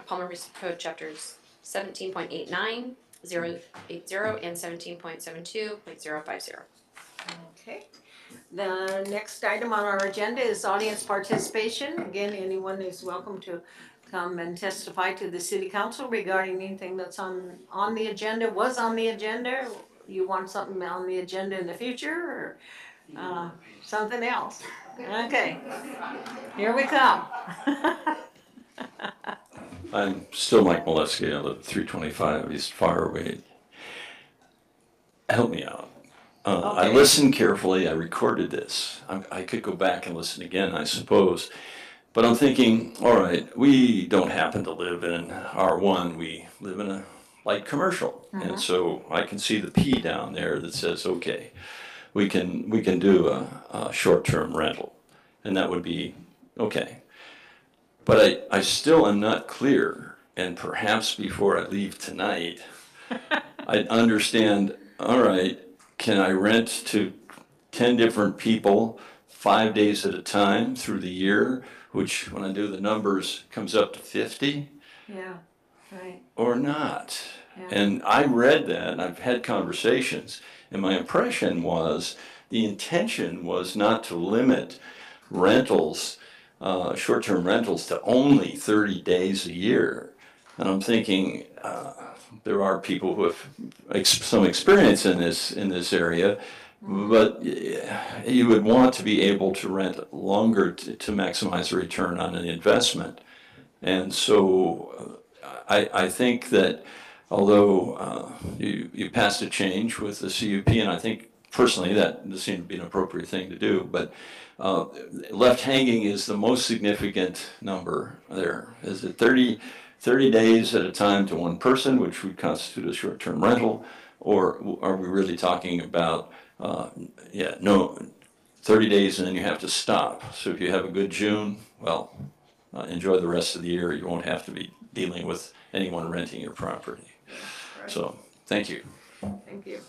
Palmer Municipal Code chapters 17.89, 080, and 17.72.050. Okay. The next item on our agenda is audience participation. Again, anyone is welcome to come and testify to the city council regarding anything that's on the agenda, was on the agenda. You want something on the agenda in the future, or something else? Okay, here we come. I'm still Mike Molesky. I live at 325 East Fireway. Help me out. I listened carefully. I recorded this. I could go back and listen again, I suppose. But I'm thinking, all right, we don't happen to live in R1. We live in a light commercial. And so I can see the P down there that says, okay, we can do a short-term rental. And that would be okay. But I still am not clear, and perhaps before I leave tonight, I understand, all right, can I rent to 10 different people 5 days at a time through the year, which when I do the numbers comes up to 50? Yeah, right. Or not? Yeah. And I read that, and I've had conversations, and my impression was the intention was not to limit rentals, short-term rentals, to only 30 days a year. And I'm thinking, there are people who have some experience in this area, but you would want to be able to rent longer to maximize the return on an investment. And so I think that although you passed a change with the CUP, and I think personally that seemed to be an appropriate thing to do, but left hanging is the most significant number there. Is it 30 days at a time to one person, which would constitute a short-term rental, or are we really talking about 30 days and then you have to stop? So if you have a good June, well, enjoy the rest of the year. You won't have to be dealing with anyone renting your property. Right. So thank you. Thank you.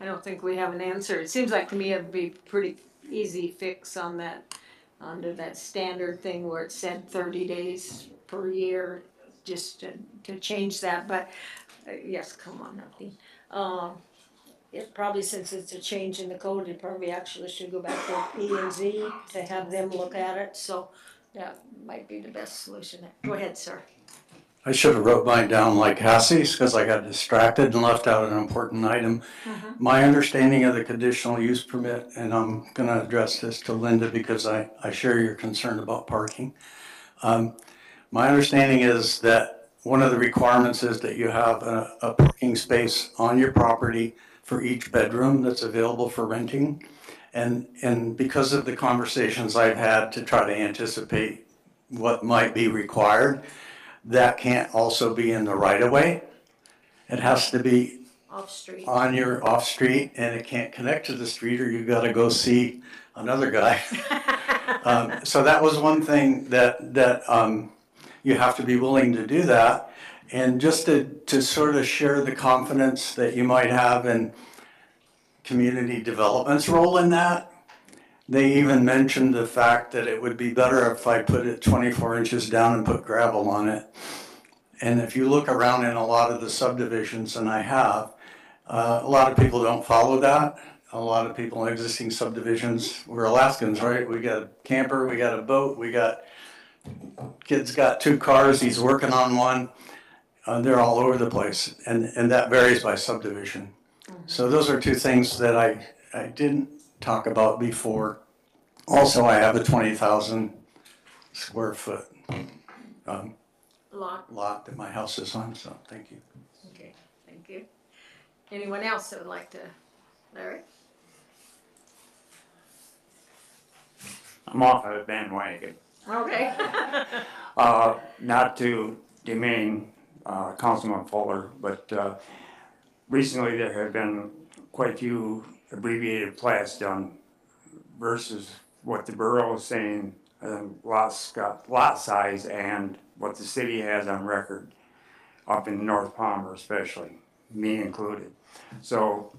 I don't think we have an answer. It seems like to me it'd be pretty easy fix on that, under that standard thing where it said 30 days per year, just to change that. But yes, come on, Nadine. It probably, since it's a change in the code, it probably actually should go back to P&Z to have them look at it. So that might be the best solution. Go ahead, sir. I should have wrote mine down like Hassie's because I got distracted and left out an important item. My understanding of the conditional use permit, and I'm going to address this to Linda because I share your concern about parking. My understanding is that one of the requirements is that you have a parking space on your property for each bedroom that's available for renting. And because of the conversations I've had to try to anticipate what might be required, that can't also be in the right of way. It has to be off-street. On your off-street, and it can't connect to the street or you gotta go see another guy. So that was one thing that you have to be willing to do that. And just to sort of share the confidence that you might have in community development's role in that, they even mentioned the fact that it would be better if I put it 24 inches down and put gravel on it. And if you look around in a lot of the subdivisions, and I have, a lot of people don't follow that. A lot of people in existing subdivisions, we're Alaskans, right? We got a camper, we got a boat, kid's got 2 cars, he's working on one. They're all over the place, and that varies by subdivision. So those are 2 things that I didn't talk about before. Also, I have a 20,000 square foot lot that my house is on, so thank you. Okay, thank you. Anyone else that would like to, Larry? I'm off of the bandwagon. Okay. Not to demean Councilman Fuller, but recently there have been quite a few abbreviated plats done versus what the borough is saying, lot size and what the city has on record up in North Palmer especially, me included. So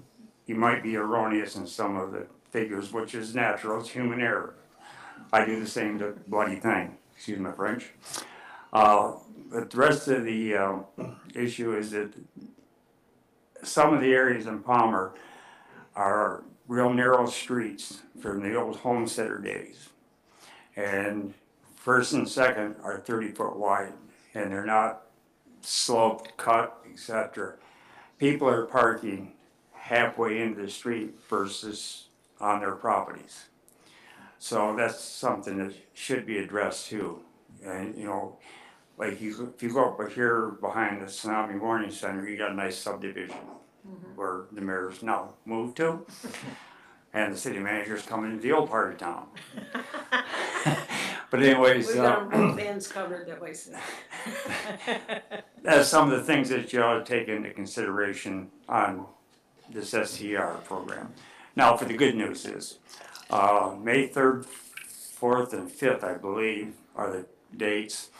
you might be erroneous in some of the figures, which is natural, it's human error. I do the same bloody thing, excuse my French. But the rest of the issue is that some of the areas in Palmer are real narrow streets from the old homesteader days. And first and second are 30-foot wide, and they're not sloped, cut, etc. People are parking halfway into the street versus on their properties. So that's something that should be addressed too. And you know, like if you go up here behind the Tsunami Warning Center, you got a nice subdivision where the mayor's now moved to. And the city manager's coming into the old part of town. But anyways, We've got both ends covered that way. So. That's some of the things that you ought to take into consideration on this STR program. Now, for the good news is, May 3rd, 4th, and 5th, I believe, are the dates.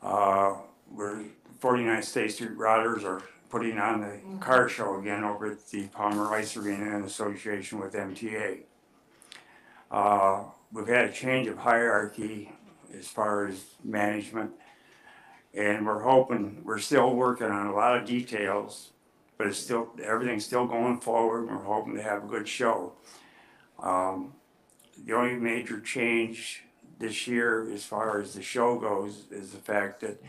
Where 49 State Street Routers are putting on the car show again over at the Palmer Ice Arena in association with MTA. We've had a change of hierarchy as far as management, and we're still working on a lot of details, but everything's still going forward, and we're hoping to have a good show. The only major change this year as far as the show goes is the fact that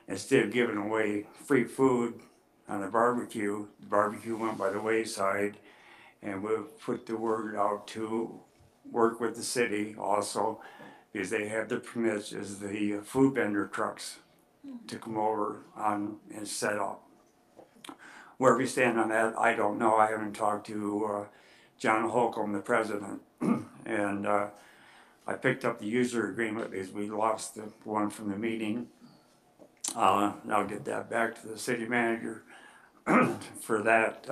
instead of giving away free food on the barbecue went by the wayside, and we've put the word out to work with the city also, because they have the permits as the food vendor trucks to come over on and set up. Where we stand on that, I don't know. I haven't talked to John Holcomb, the president, and I picked up the user agreement because we lost the one from the meeting. I'll get that back to the city manager for that.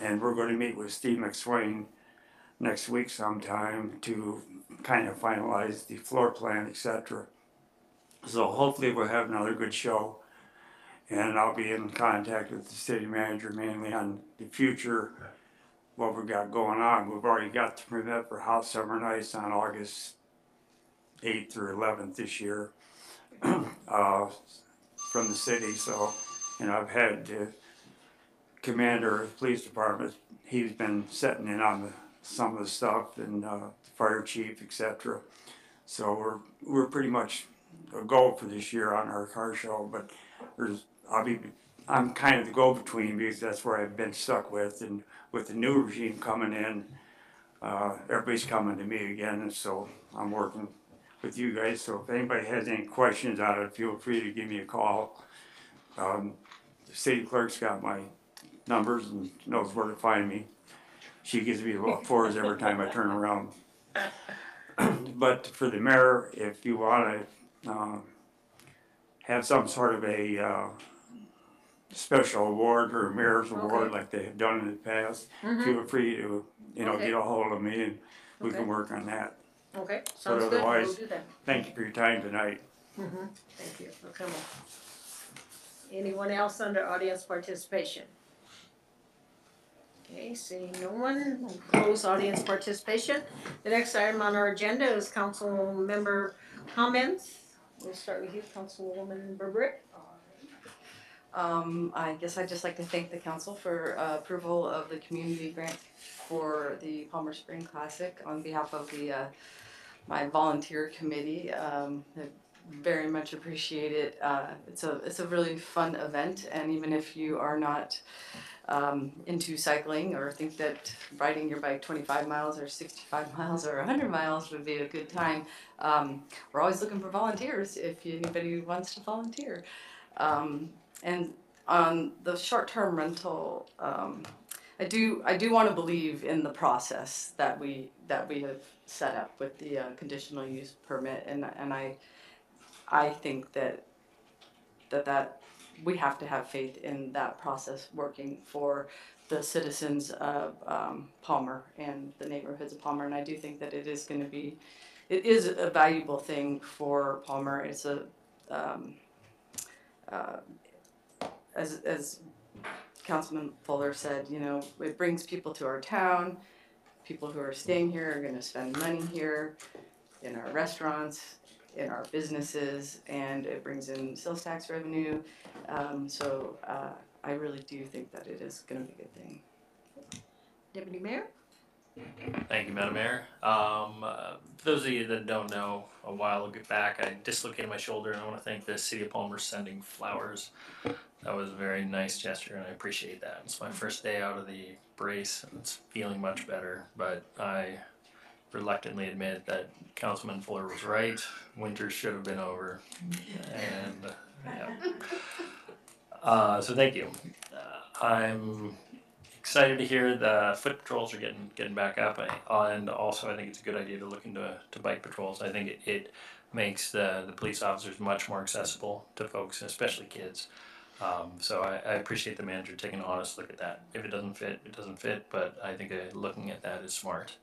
And we're going to meet with Steve McSwain next week sometime to kind of finalize the floor plan, etc. So hopefully we'll have another good show. And I'll be in contact with the city manager mainly on the future, what we've got going on. We've already got the permit for Hot Summer Nights on August 8th or 11th this year from the city. So, and I've had the commander of the police department, he's been setting in on some of the stuff, and the fire chief, etc. So we're pretty much a go for this year on our car show, but I'm kind of the go-between because that's where I've been stuck with, and with the new regime coming in, everybody's coming to me again, and so I'm working with you guys. So if anybody has any questions on it, feel free to give me a call. The city clerk's got my numbers and knows where to find me. She gives me little fours every time I turn around. But for the mayor, if you want to have some sort of a special award or a mayor's award like they have done in the past, feel free to get a hold of me and we can work on that. Okay, But sounds good. otherwise, We'll do that. thank you for your time tonight. Thank you for coming. Anyone else under audience participation? Okay, seeing no one, we'll close audience participation. The next item on our agenda is council member comments. We'll start with you, Councilwoman Burbrick. I guess I'd just like to thank the council for approval of the community grant for the Palmer Spring Classic on behalf of the my volunteer committee. I very much appreciate it. It's a really fun event, and even if you are not into cycling or think that riding your bike 25 miles or 65 miles or 100 miles would be a good time, we're always looking for volunteers if anybody wants to volunteer. And on the short-term rental I do want to believe in the process that we have set up with the conditional use permit, and I think that we have to have faith in that process working for the citizens of Palmer and the neighborhoods of Palmer, and I do think that it is a valuable thing for Palmer. It's a as Councilman Fuller said, you know, it brings people to our town. People who are staying here are going to spend money here in our restaurants, in our businesses, and it brings in sales tax revenue. So I really do think that it is going to be a good thing. Deputy Mayor? Thank you, Madam Mayor. For those of you that don't know, a while back I dislocated my shoulder, and I want to thank the City of Palmer for sending flowers. That was a very nice gesture, and I appreciate that. It's my first day out of the brace, and it's feeling much better, but I reluctantly admit that Councilman Fuller was right. Winter should have been over, and yeah. So thank you. I'm excited to hear the foot patrols are getting back up, and also I think it's a good idea to look into bike patrols. I think it makes the police officers much more accessible to folks, especially kids. So I appreciate the manager taking an honest look at that. If it doesn't fit, it doesn't fit, but I think looking at that is smart.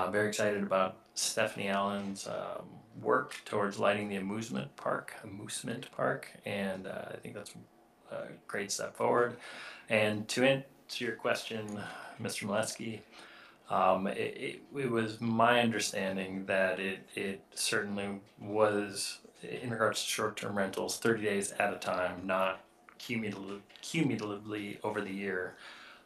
Very excited about Stephanie Allen's work towards lighting the amusement park, and I think that's a great step forward. And to answer your question, Mr. Molesky, it was my understanding that it certainly was, in regards to short-term rentals, 30 days at a time, not cumulatively over the year.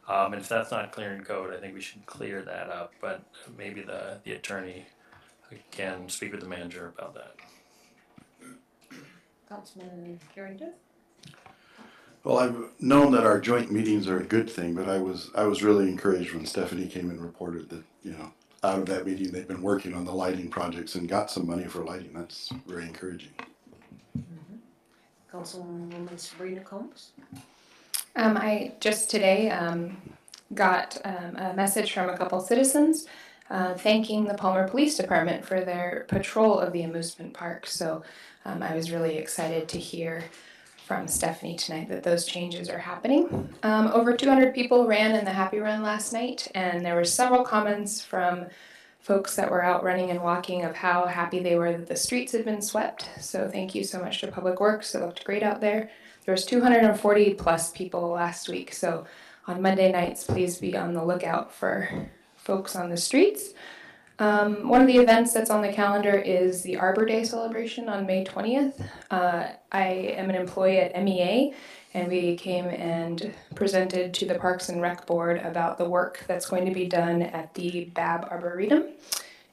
And if that's not clear in code, I think we should clear that up, but maybe the attorney can speak with the manager about that. Councilman Carrington? Well, I've known that our joint meetings are a good thing, but I was really encouraged when Stephanie came and reported that, you know, out of that meeting, they've been working on the lighting projects and got some money for lighting. That's very encouraging. Councilwoman Sabrina Combs? I just today got a message from a couple citizens thanking the Palmer Police Department for their patrol of the amusement park. So I was really excited to hear from Stephanie tonight that those changes are happening. Over 200 people ran in the Happy Run last night, and there were several comments from folks that were out running and walking of how happy they were that the streets had been swept. So thank you so much to Public Works. It looked great out there. There was 240 plus people last week. So on Monday nights, please be on the lookout for folks on the streets. One of the events that's on the calendar is the Arbor Day celebration on May 20th. I am an employee at MEA, and we came and presented to the Parks and Rec Board about the work that's going to be done at the Babb Arboretum.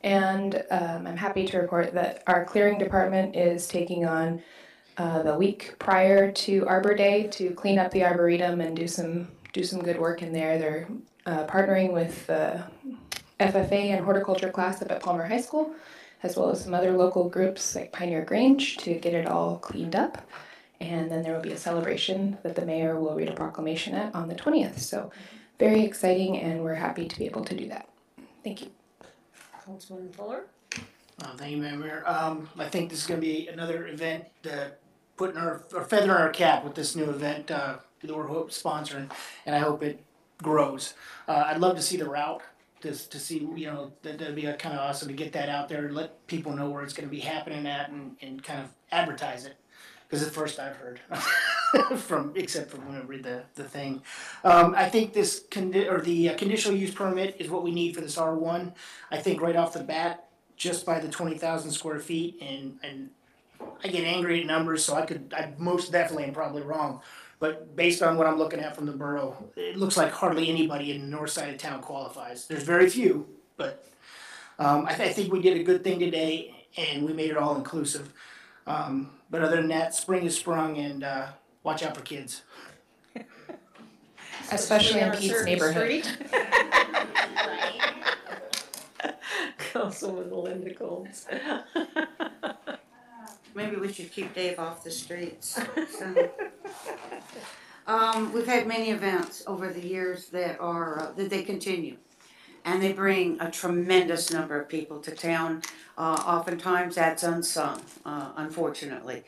And I'm happy to report that our clearing department is taking on the week prior to Arbor Day to clean up the Arboretum and do some good work in there. They're partnering with the FFA and horticulture class up at Palmer High School, as well as some other local groups like Pioneer Grange to get it all cleaned up. And then there will be a celebration that the mayor will read a proclamation at on the 20th. So very exciting, and we're happy to be able to do that. Thank you. Councilman Fuller? Thank you, Madam Mayor. I think this is going to be another event putting our feather in our cap with this new event that we're sponsoring, and I hope it grows. I'd love to see the route. To see, you know, that'd be kind of awesome to get that out there and let people know where it's going to be happening at and kind of advertise it. Because it's the first I've heard except for when I read the thing. I think the conditional use permit is what we need for this R1. I think right off the bat, just by the 20,000 square feet, and I get angry at numbers, so I most definitely am probably wrong. But based on what I'm looking at from the borough, it looks like hardly anybody in the north side of town qualifies. There's very few, but I think we did a good thing today, and we made it all inclusive. But other than that, spring is sprung, and watch out for kids. Especially in Pete's neighborhood. Councilwoman Linda Combs. Maybe we should keep Dave off the streets. We've had many events over the years that are, that they continue. And they bring a tremendous number of people to town. Oftentimes that's unsung, unfortunately.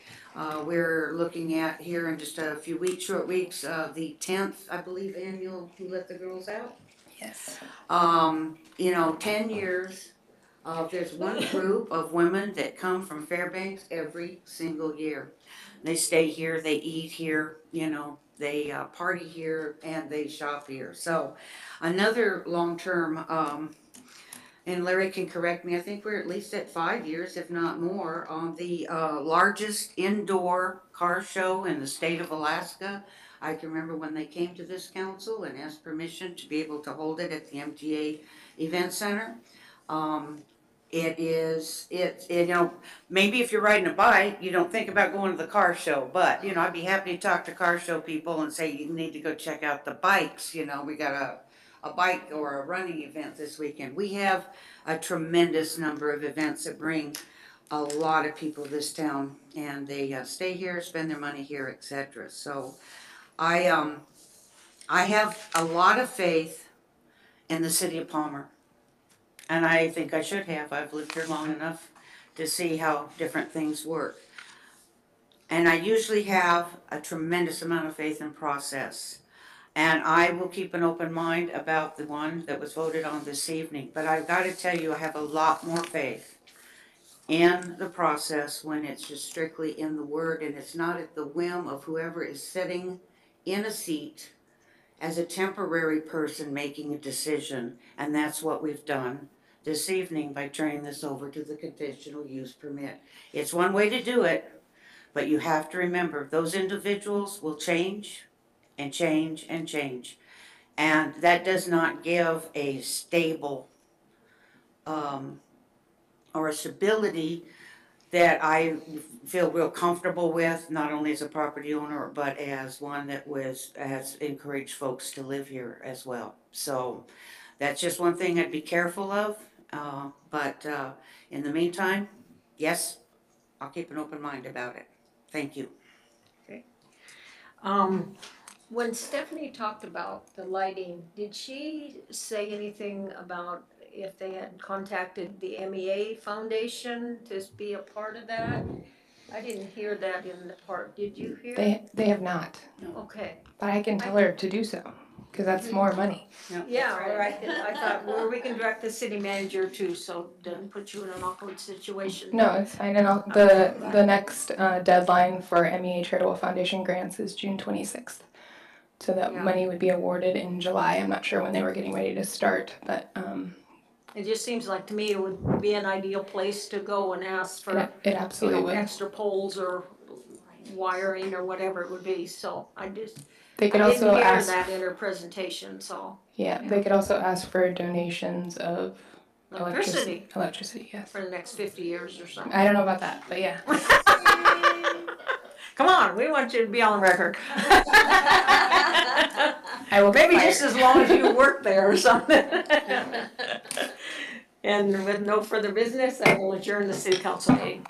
We're looking at here in just a few weeks, short weeks, the 10th, I believe, annual Who Let the Girls Out? Yes. 10 years. There's one group of women that come from Fairbanks every single year. They stay here, they eat here, they party here, and they shop here. So another long-term, and Larry can correct me, I think we're at least at 5 years, if not more, on the largest indoor car show in the state of Alaska. I can remember when they came to this council and asked permission to be able to hold it at the MTA Event Center. Maybe if you're riding a bike, you don't think about going to the car show, but, I'd be happy to talk to car show people and say, you need to go check out the bikes, we got a bike or a running event this weekend. We have a tremendous number of events that bring a lot of people to this town, and they stay here, spend their money here, etc. So I have a lot of faith in the city of Palmer. And I think I should have. I've lived here long enough to see how different things work. And I usually have a tremendous amount of faith in process. And I will keep an open mind about the one that was voted on this evening. But I've got to tell you, I have a lot more faith in the process when it's just strictly in the word and it's not at the whim of whoever is sitting in a seat as a temporary person making a decision. And that's what we've done this evening by turning this over to the conditional use permit. It's one way to do it, but you have to remember those individuals will change and change and change. And that does not give a stable or a stability that I feel real comfortable with, not only as a property owner, but as one that has encouraged folks to live here as well. So that's just one thing I'd be careful of. But in the meantime, yes, I'll keep an open mind about it. Thank you. Okay. When Stephanie talked about the lighting, did she say anything about if they had contacted the MEA Foundation to be a part of that? I didn't hear that in the part. Did you hear? They have not. Okay. But I can tell her to do so, because that's more money. Yeah, all right. I thought, well, we can direct the city manager too, so doesn't put you in an awkward situation. No, it's fine. And the next deadline for MEA Charitable Foundation grants is June 26th. So that money would be awarded in July. I'm not sure when they were getting ready to start, but it just seems like to me it would be an ideal place to go and ask for it absolutely would. extra poles or wiring or whatever it would be. So I They could I also didn't hear ask that in her presentation. So they could also ask for donations of electricity. Electricity, yes. For the next 50 years or something. I don't know about that, but yeah. Come on, we want you to be on record. I will maybe just as long as you work there or something. And with no further business, I will adjourn the city council meeting.